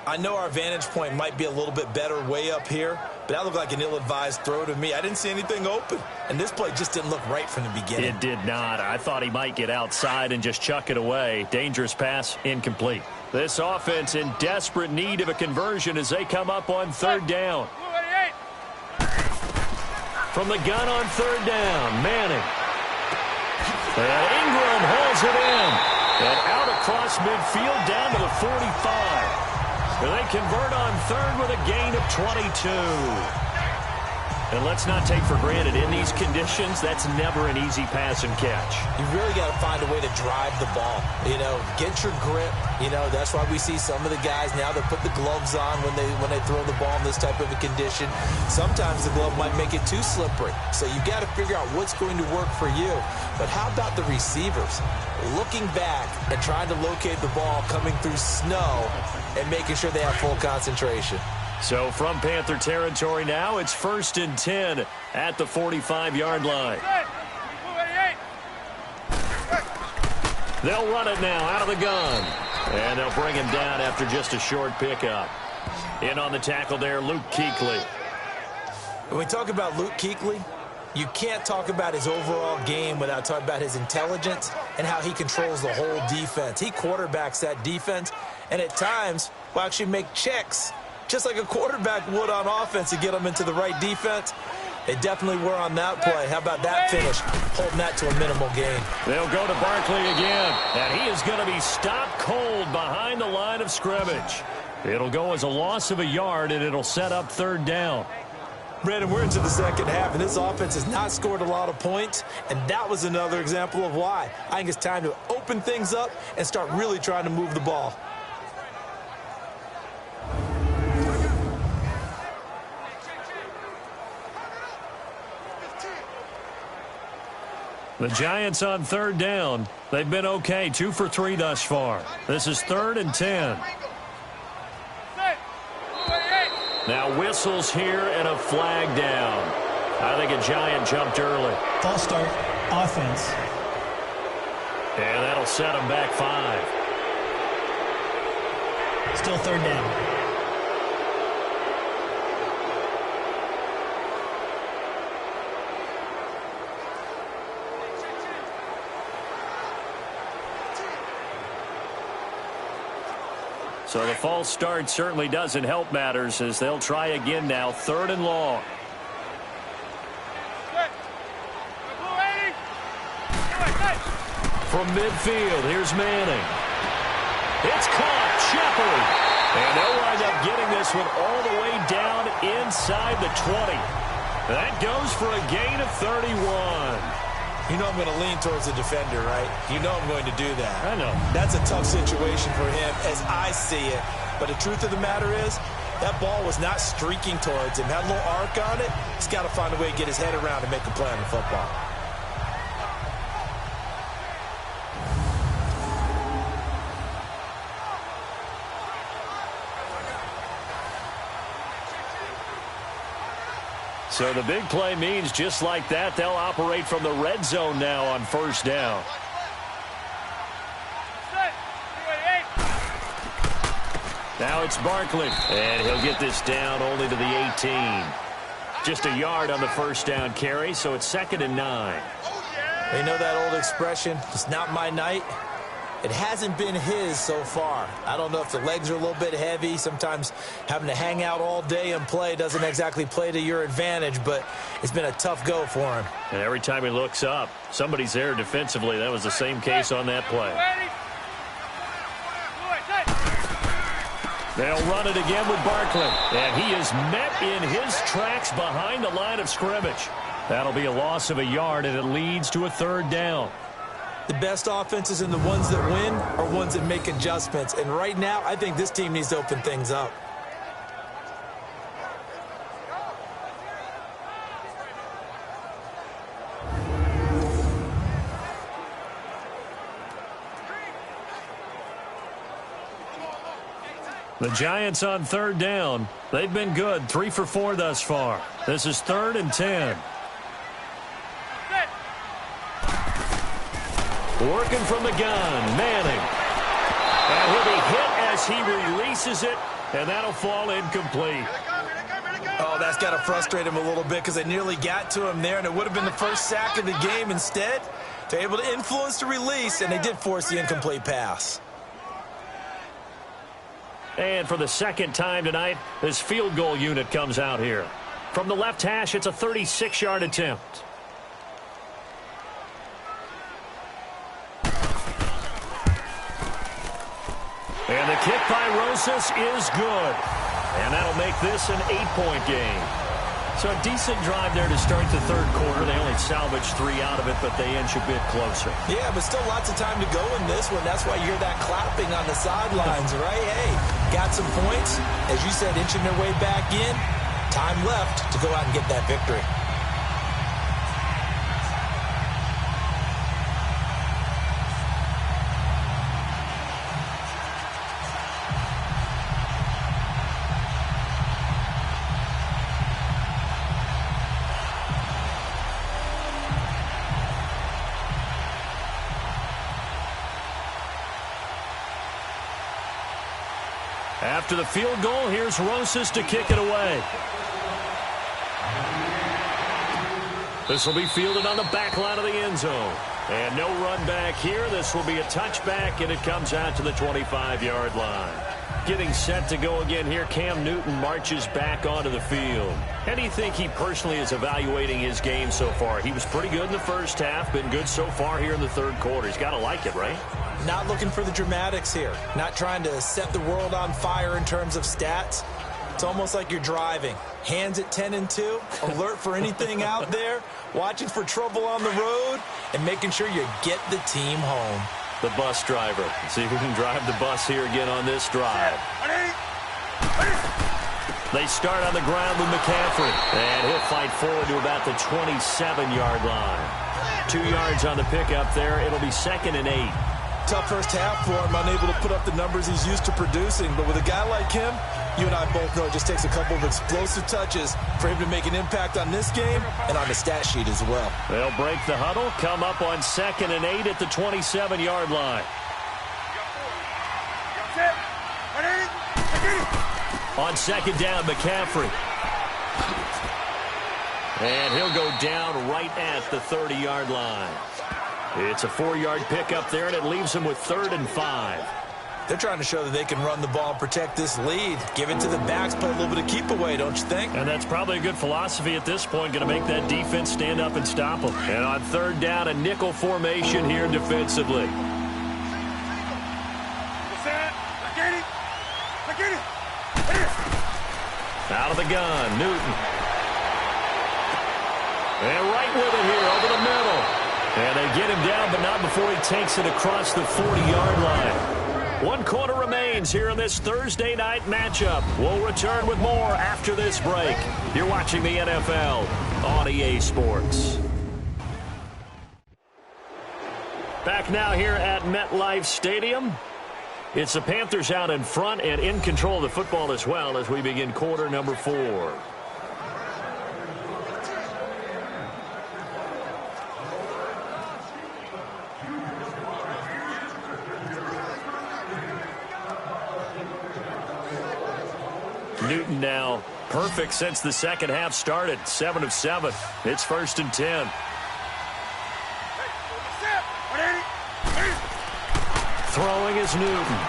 I know our vantage point might be a little bit better way up here, but that looked like an ill-advised throw to me. I didn't see anything open. And this play just didn't look right from the beginning. It did not. I thought he might get outside and just chuck it away. Dangerous pass, incomplete. This offense in desperate need of a conversion as they come up on 3rd down. From the gun on 3rd down, Manning. And Ingram hauls it in. And out across midfield down to the 45. And they convert on 3rd with a gain of 22. And let's not take for granted, in these conditions, that's never an easy pass and catch. You really got to find a way to drive the ball. You know, get your grip. You know, that's why we see some of the guys now that put the gloves on when they throw the ball in this type of a condition. Sometimes the glove might make it too slippery. So you got to figure out what's going to work for you. But how about the receivers? Looking back and trying to locate the ball coming through snow and making sure they have full concentration. So from Panther territory now, it's 1st and 10 at the 45-yard line. They'll run it now out of the gun. And they'll bring him down after just a short pickup. In on the tackle there, Luke Kuechly. When we talk about Luke Kuechly, you can't talk about his overall game without talking about his intelligence and how he controls the whole defense. He quarterbacks that defense, and at times will actually make checks just like a quarterback would on offense to get them into the right defense. They definitely were on that play. How about that finish? Holding that to a minimal gain. They'll go to Barkley again, and he is going to be stopped cold behind the line of scrimmage. It'll go as a loss of a yard, and it'll set up third down. Brandon, we're into the second half, and this offense has not scored a lot of points, and that was another example of why. I think it's time to open things up and start really trying to move the ball. The Giants on third down. They've been okay, 2 for 3 thus far. This is 3rd and 10. Now whistles here and a flag down. I think a Giant jumped early. False start, offense. And that'll set them back 5. Still third down. So the false start certainly doesn't help matters as they'll try again now, 3rd and long. From midfield, here's Manning. It's caught, Shepard. And they'll wind up getting this one all the way down inside the 20. That goes for a gain of 31. You know I'm going to lean towards the defender, right? You know I'm going to do that. I know. That's a tough situation for him as I see it. But the truth of the matter is, that ball was not streaking towards him. Had a little arc on it. He's got to find a way to get his head around and make a play on the football. So the big play means just like that, they'll operate from the red zone now on first down. Now it's Barkley, and he'll get this down only to the 18. Just a yard on the first down carry, so it's 2nd and 9. You know that old expression, it's not my night? It hasn't been his so far. I don't know if the legs are a little bit heavy. Sometimes having to hang out all day and play doesn't exactly play to your advantage, but it's been a tough go for him. And every time he looks up, somebody's there defensively. That was the same case on that play. They'll run it again with Barkley. And he is met in his tracks behind the line of scrimmage. That'll be a loss of a yard, and it leads to a 3rd down. The best offenses and the ones that win are ones that make adjustments. And right now, I think this team needs to open things up. The Giants on 3rd down. They've been good, 3 for 4 thus far. This is 3rd and 10. Working from the gun, Manning. And he'll be hit as he releases it, and that'll fall incomplete. Oh, that's got to frustrate him a little bit because they nearly got to him there, and it would have been the first sack of the game. Instead, they're able to influence the release, and they did force the incomplete pass. And for the second time tonight, this field goal unit comes out here. From the left hash, it's a 36-yard attempt. And the kick by Rosas is good. And that'll make this an 8-point game. So a decent drive there to start the third quarter. They only salvaged 3 out of it, but they inch a bit closer. Yeah, but still lots of time to go in this one. That's why you hear that clapping on the sidelines, right? Hey, got some points. As you said, inching their way back in. Time left to go out and get that victory. After the field goal, here's Rosas to kick it away. This will be fielded on the back line of the end zone. And no run back here. This will be a touchback, and it comes out to the 25-yard line. Getting set to go again here, Cam Newton marches back onto the field. How do you think he personally is evaluating his game so far? He was pretty good in the first half, been good so far here in the third quarter. He's got to like it, right? Not looking for the dramatics here. Not trying to set the world on fire in terms of stats. It's almost like you're driving. Hands at 10 and 2, alert for anything out there, watching for trouble on the road, and making sure you get the team home. The bus driver. Let's see if we can drive the bus here again on this drive. They start on the ground with McCaffrey, and he'll fight forward to about the 27-yard line. 2 yards on the pickup there. It'll be 2nd and 8. Tough first half for him, unable to put up the numbers he's used to producing. But with a guy like him, you and I both know it just takes a couple of explosive touches for him to make an impact on this game and on the stat sheet as well. They'll break the huddle, come up on 2nd and 8 at the 27-yard line. On 2nd down, McCaffrey. And he'll go down right at the 30-yard line. It's a 4-yard pickup there, and it leaves him with 3rd and 5. They're trying to show that they can run the ball and protect this lead. Give it to the backs, play a little bit of keep away, don't you think? And that's probably a good philosophy at this point, going to make that defense stand up and stop them. And on 3rd down, a nickel formation here defensively. Out of the gun, Newton. And right with it here, over the middle. And they get him down, but not before he takes it across the 40-yard line. 1 quarter remains here in this Thursday night matchup. We'll return with more after this break. You're watching the NFL on EA Sports. Back now here at MetLife Stadium. It's the Panthers out in front and in control of the football as well as we begin quarter number 4. Newton now perfect since the second half started. 7 of 7. It's 1st and 10. Throwing is Newton.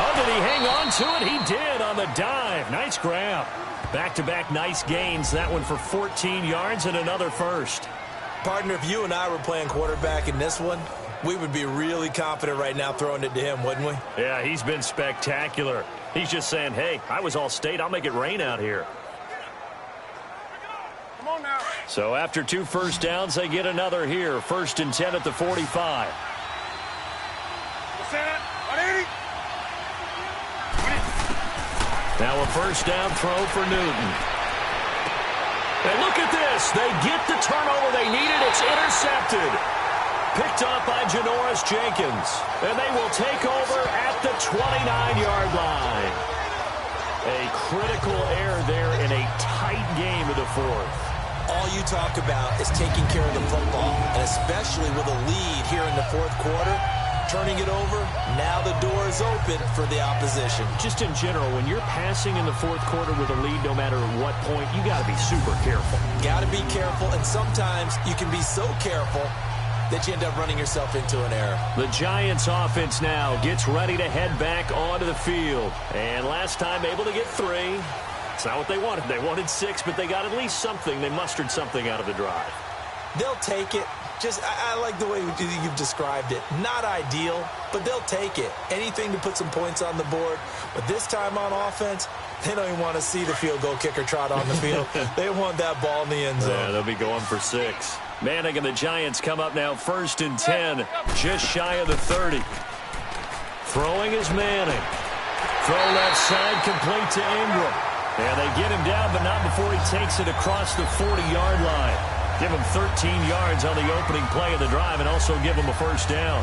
Oh, did he hang on to it? He did on the dive. Nice grab. Back-to-back nice gains. That one for 14 yards and another first. Partner, if you and I were playing quarterback in this one, we would be really confident right now throwing it to him, wouldn't we? Yeah, he's been spectacular. He's just saying, hey, I was all state. I'll make it rain out here. Come on now. So after 2 first downs, they get another here. 1st and 10 at the 45. Now a first down throw for Newton. And look at this. They get the turnover they needed. It's intercepted. Picked off by Janoris Jenkins. And they will take over at the 29-yard line. A critical error there in a tight game of the 4th. All you talk about is taking care of the football, and especially with a lead here in the 4th quarter, turning it over, now the door is open for the opposition. Just in general, when you're passing in the 4th quarter with a lead, no matter what point, you got to be super careful. Got to be careful, and sometimes you can be so careful that you end up running yourself into an error. The Giants offense now gets ready to head back onto the field. And last time able to get 3. It's not what they wanted. They wanted 6, but they got at least something. They mustered something out of the drive. They'll take it. Just, I like the way you've described it. Not ideal, but they'll take it. Anything to put some points on the board. But this time on offense, they don't even want to see the field goal kicker trot on the field. They want that ball in the end zone. Yeah, they'll be going for 6. Manning and the Giants come up now 1st and 10, just shy of the 30. Throwing is Manning. Throw left side, complete to Ingram. And they get him down, but not before he takes it across the 40-yard line. Give him 13 yards on the opening play of the drive and also give him a first down.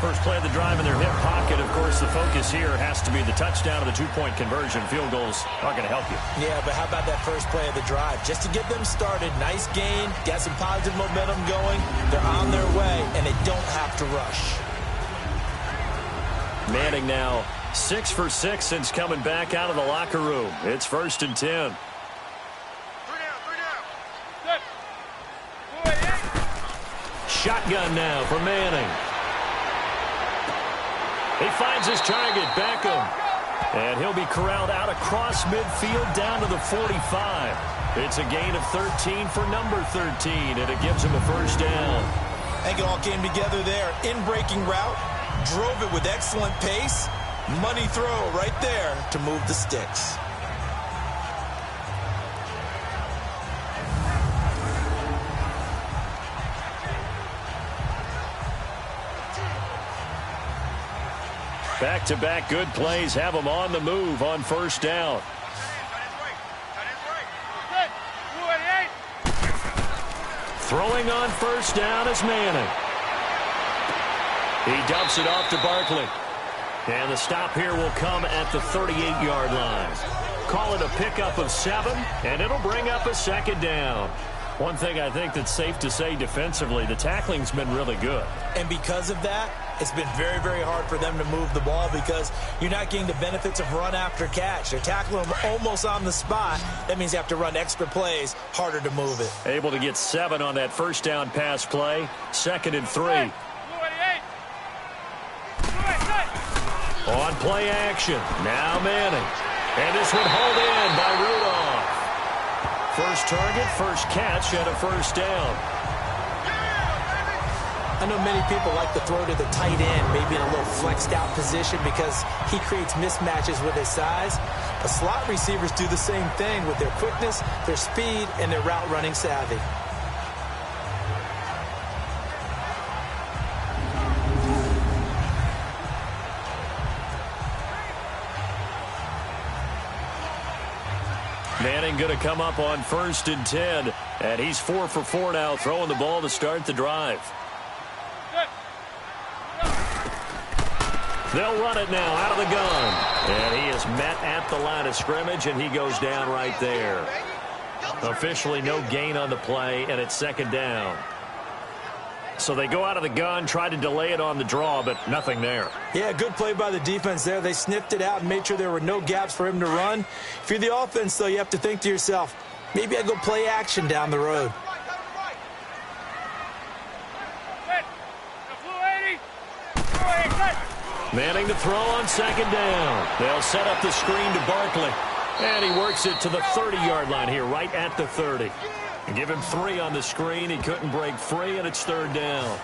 First play of the drive in their hip pocket. Of course, the focus here has to be the touchdown of the 2-point conversion. Field goals aren't going to help you. Yeah, but how about that first play of the drive? Just to get them started, nice gain, got some positive momentum going. They're on their way, and they don't have to rush. Manning now 6 for 6 since coming back out of the locker room. It's 1st and 10. Shotgun now for Manning. He finds his target, Beckham. And he'll be corralled out across midfield down to the 45. It's a gain of 13 for number 13, and it gives him a first down. I think it all came together there. In-breaking route, drove it with excellent pace. Money throw right there to move the sticks. Back-to-back good plays have them on the move on first down. Throwing on first down is Manning. He dumps it off to Barkley. And the stop here will come at the 38-yard line. Call it a pickup of 7, and it'll bring up a second down. One thing I think that's safe to say defensively, the tackling's been really good. And because of that, it's been very, very hard for them to move the ball because you're not getting the benefits of run after catch. They're tackling them almost on the spot. That means you have to run extra plays, harder to move it. Able to get 7 on that first down pass play. 2nd and 3. On play action. Now Manning. And this one hauled in by Rudolph. First target, first catch, and a first down. I know many people like to throw to the tight end, maybe in a little flexed out position because he creates mismatches with his size. But slot receivers do the same thing with their quickness, their speed, and their route running savvy. Manning going to come up on 1st and 10. And he's 4 for 4 now, throwing the ball to start the drive. They'll run it now out of the gun. And he is met at the line of scrimmage, and he goes down right there. Officially no gain on the play, and it's 2nd down. So they go out of the gun, try to delay it on the draw, but nothing there. Yeah, good play by the defense there. They sniffed it out and made sure there were no gaps for him to run. If you're the offense, though, you have to think to yourself, maybe I go play action down the road. Manning to throw on 2nd down. They'll set up the screen to Barkley. And he works it to the 30-yard line here, right at the 30. Give him 3 on the screen. He couldn't break free, and it's 3rd down.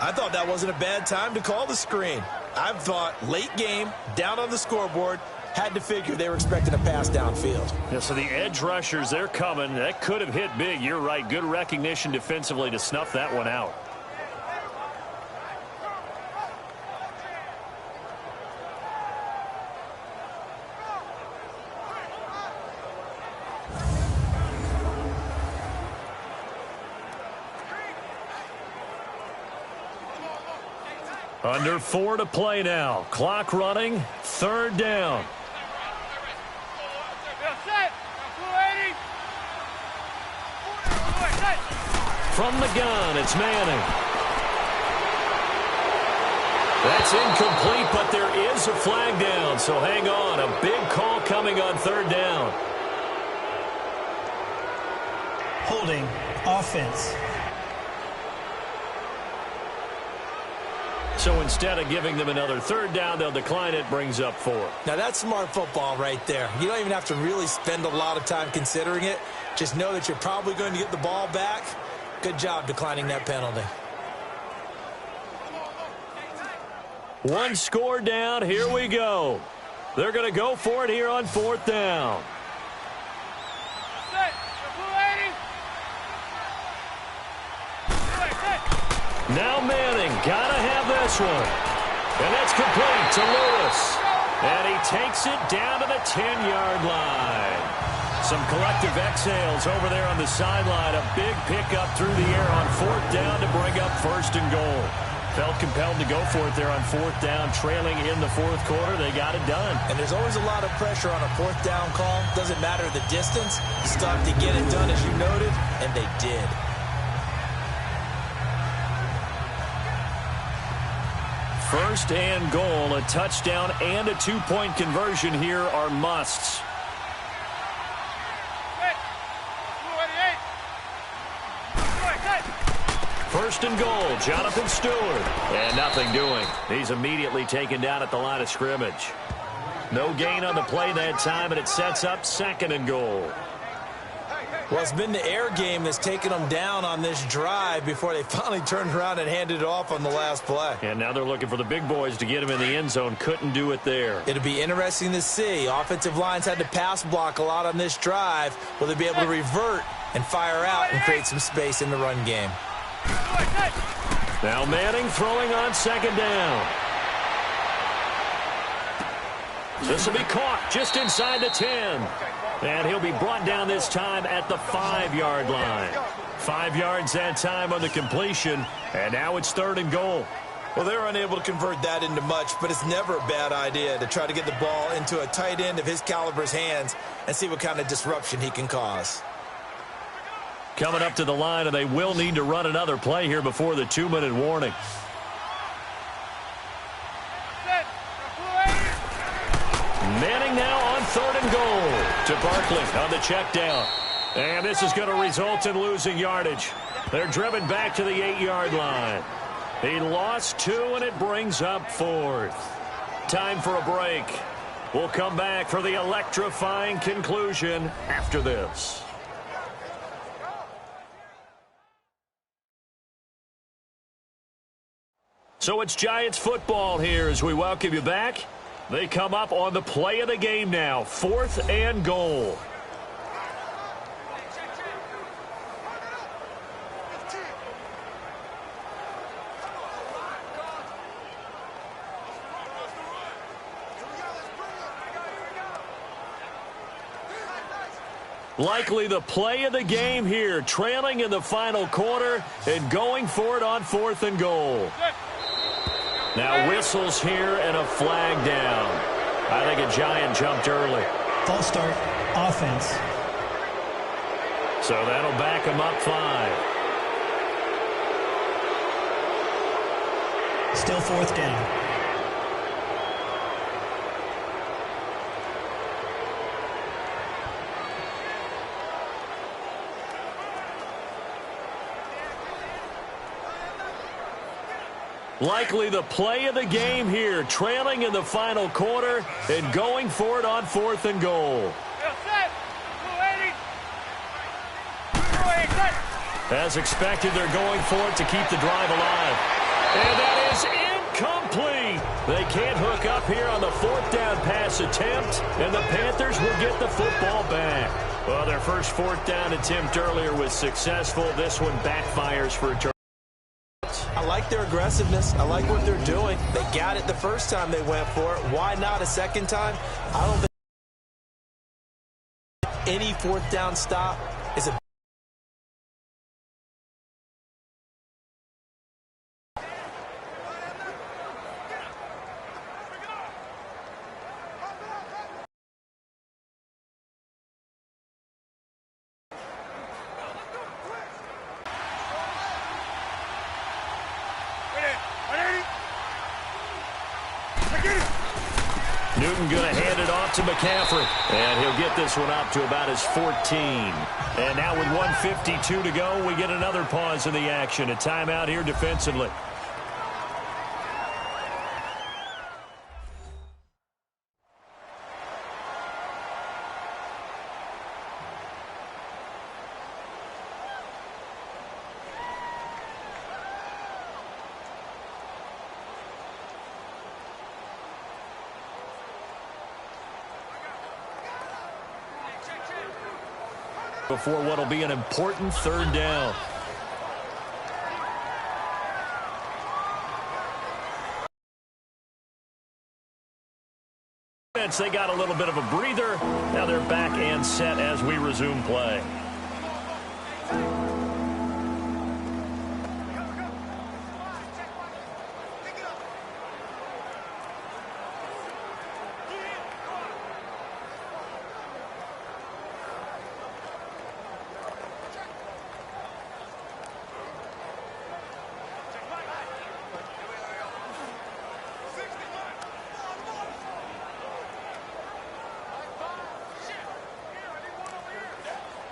I thought that wasn't a bad time to call the screen. I thought late game, down on the scoreboard, had to figure they were expecting a pass downfield. Yeah, so the edge rushers, they're coming. That could have hit big. You're right. Good recognition defensively to snuff that one out. Under 4 to play now. Clock running. 3rd down. From the gun, it's Manning. That's incomplete, but there is a flag down, so hang on. A big call coming on 3rd down. Holding offense. So instead of giving them another 3rd down, they'll decline it, brings up 4. Now that's smart football right there. You don't even have to really spend a lot of time considering it. Just know that you're probably going to get the ball back. Good job declining that penalty. 1 score down. Here we go. They're going to go for it here on 4th down. Now Manning, gotta have this one. And that's complete to Lewis. And he takes it down to the 10-yard line. Some collective exhales over there on the sideline. A big pickup through the air on 4th down to bring up 1st and goal. Felt compelled to go for it there on 4th down, trailing in the 4th quarter. They got it done. And there's always a lot of pressure on a 4th down call. Doesn't matter the distance. You still have to get it done, as you noted, and they did. First and goal, a touchdown and a 2-point conversion here are musts. First and goal, Jonathan Stewart. And nothing doing. He's immediately taken down at the line of scrimmage. No gain on the play that time, and it sets up 2nd and goal. Well, it's been the air game that's taken them down on this drive before they finally turned around and handed it off on the last play. And now they're looking for the big boys to get him in the end zone. Couldn't do it there. It'll be interesting to see. Offensive lines had to pass block a lot on this drive. Will they be able to revert and fire out and create some space in the run game? Now Manning throwing on second down. This will be caught just inside the 10. And he'll be brought down this time at the 5-yard line. 5 yards that time on the completion, and now it's 3rd and goal. Well, they're unable to convert that into much, but it's never a bad idea to try to get the ball into a tight end of his caliber's hands and see what kind of disruption he can cause. Coming up to the line, and they will need to run another play here before the 2-minute warning. Manning now on 3rd and goal to Barkley on the check down. And this is going to result in losing yardage. They're driven back to the 8-yard line. He lost 2, and it brings up 4th. Time for a break. We'll come back for the electrifying conclusion after this. So it's Giants football here as we welcome you back. They come up on the play of the game now, 4th and goal. Likely the play of the game here, trailing in the final quarter and going for it on 4th and goal. Now whistles here and a flag down. I think a Giant jumped early. False start, offense. So that'll back him up 5. Still 4th down. Likely the play of the game here, trailing in the final quarter and going for it on 4th and goal. As expected, they're going for it to keep the drive alive. And that is incomplete. They can't hook up here on the 4th down pass attempt, and the Panthers will get the football back. Well, their first 4th down attempt earlier was successful. This one backfires for a turn. I like their aggressiveness. I like what they're doing. They got it the first time they went for it. Why not a second time? I don't think any 4th down stop is a Newton going to hand it off to McCaffrey. And he'll get this one up to about his 14. And now with 1:52 to go, we get another pause in the action. A timeout here defensively. Before what will be an important 3rd down. They got a little bit of a breather. Now they're back and set as we resume play.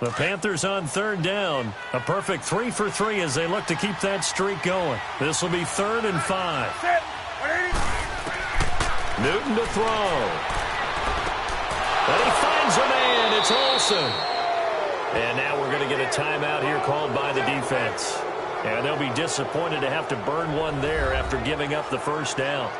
The Panthers on 3rd down. A perfect 3 for 3 as they look to keep that streak going. This will be 3rd and 5. Newton to throw. And he finds a man. It's Olsen. And now we're going to get a timeout here called by the defense. And they'll be disappointed to have to burn one there after giving up the first down.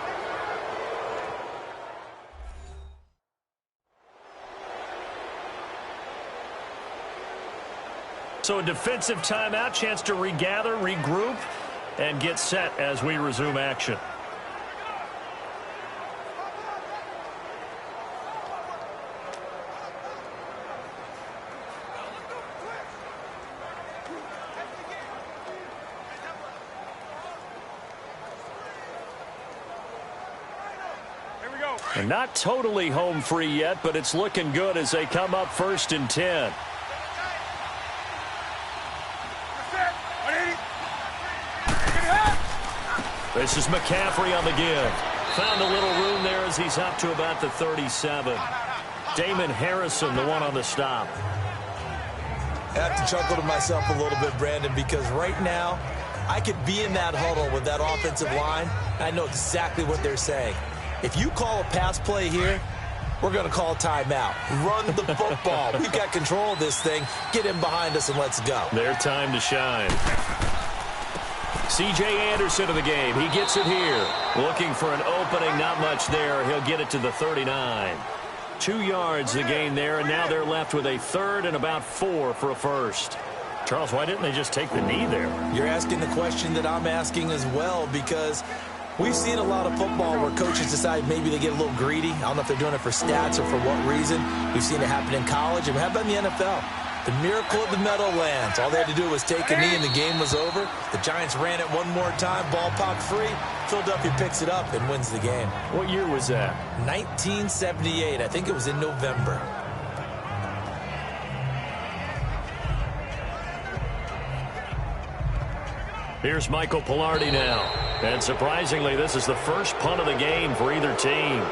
So a defensive timeout, chance to regather, regroup, and get set as we resume action. And not totally home free yet, but it's looking good as they come up 1st and 10. This is McCaffrey on the give. Found a little room there as he's up to about the 37. Damon Harrison, the one on the stop. I have to chuckle to myself a little bit, Brandon, because right now I could be in that huddle with that offensive line, and I know exactly what they're saying. If you call a pass play here, we're going to call a timeout. Run the football. We've got control of this thing. Get in behind us and let's go. Their time to shine. C.J. Anderson of the game. He gets it here. Looking for an opening. Not much there. He'll get it to the 39. 2 yards the gain there, and now they're left with a 3rd and about 4 for a first. Charles, why didn't they just take the knee there? You're asking the question that I'm asking as well, because we've seen a lot of football where coaches decide maybe they get a little greedy. I don't know if they're doing it for stats or for what reason. We've seen it happen in college, and how about in the NFL? The miracle of the Meadowlands. All they had to do was take a knee and the game was over. The Giants ran it one more time. Ball popped free. Philadelphia picks it up and wins the game. What year was that? 1978. I think it was in November. Here's Michael Pilardi now. And surprisingly, this is the first punt of the game for either team.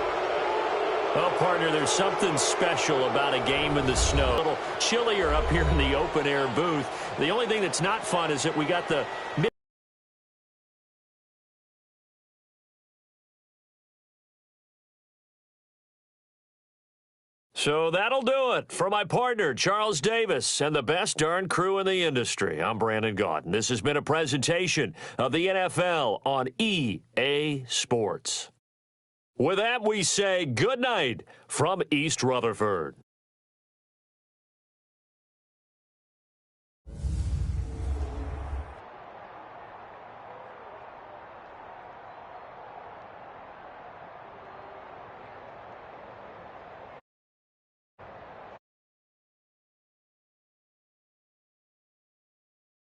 Well, partner, there's something special about a game in the snow. A little chillier up here in the open-air booth. The only thing that's not fun is that we got the So that'll do it for my partner, Charles Davis, and the best darn crew in the industry. I'm Brandon Gaudin. This has been a presentation of the NFL on EA Sports. With that, we say good night from East Rutherford.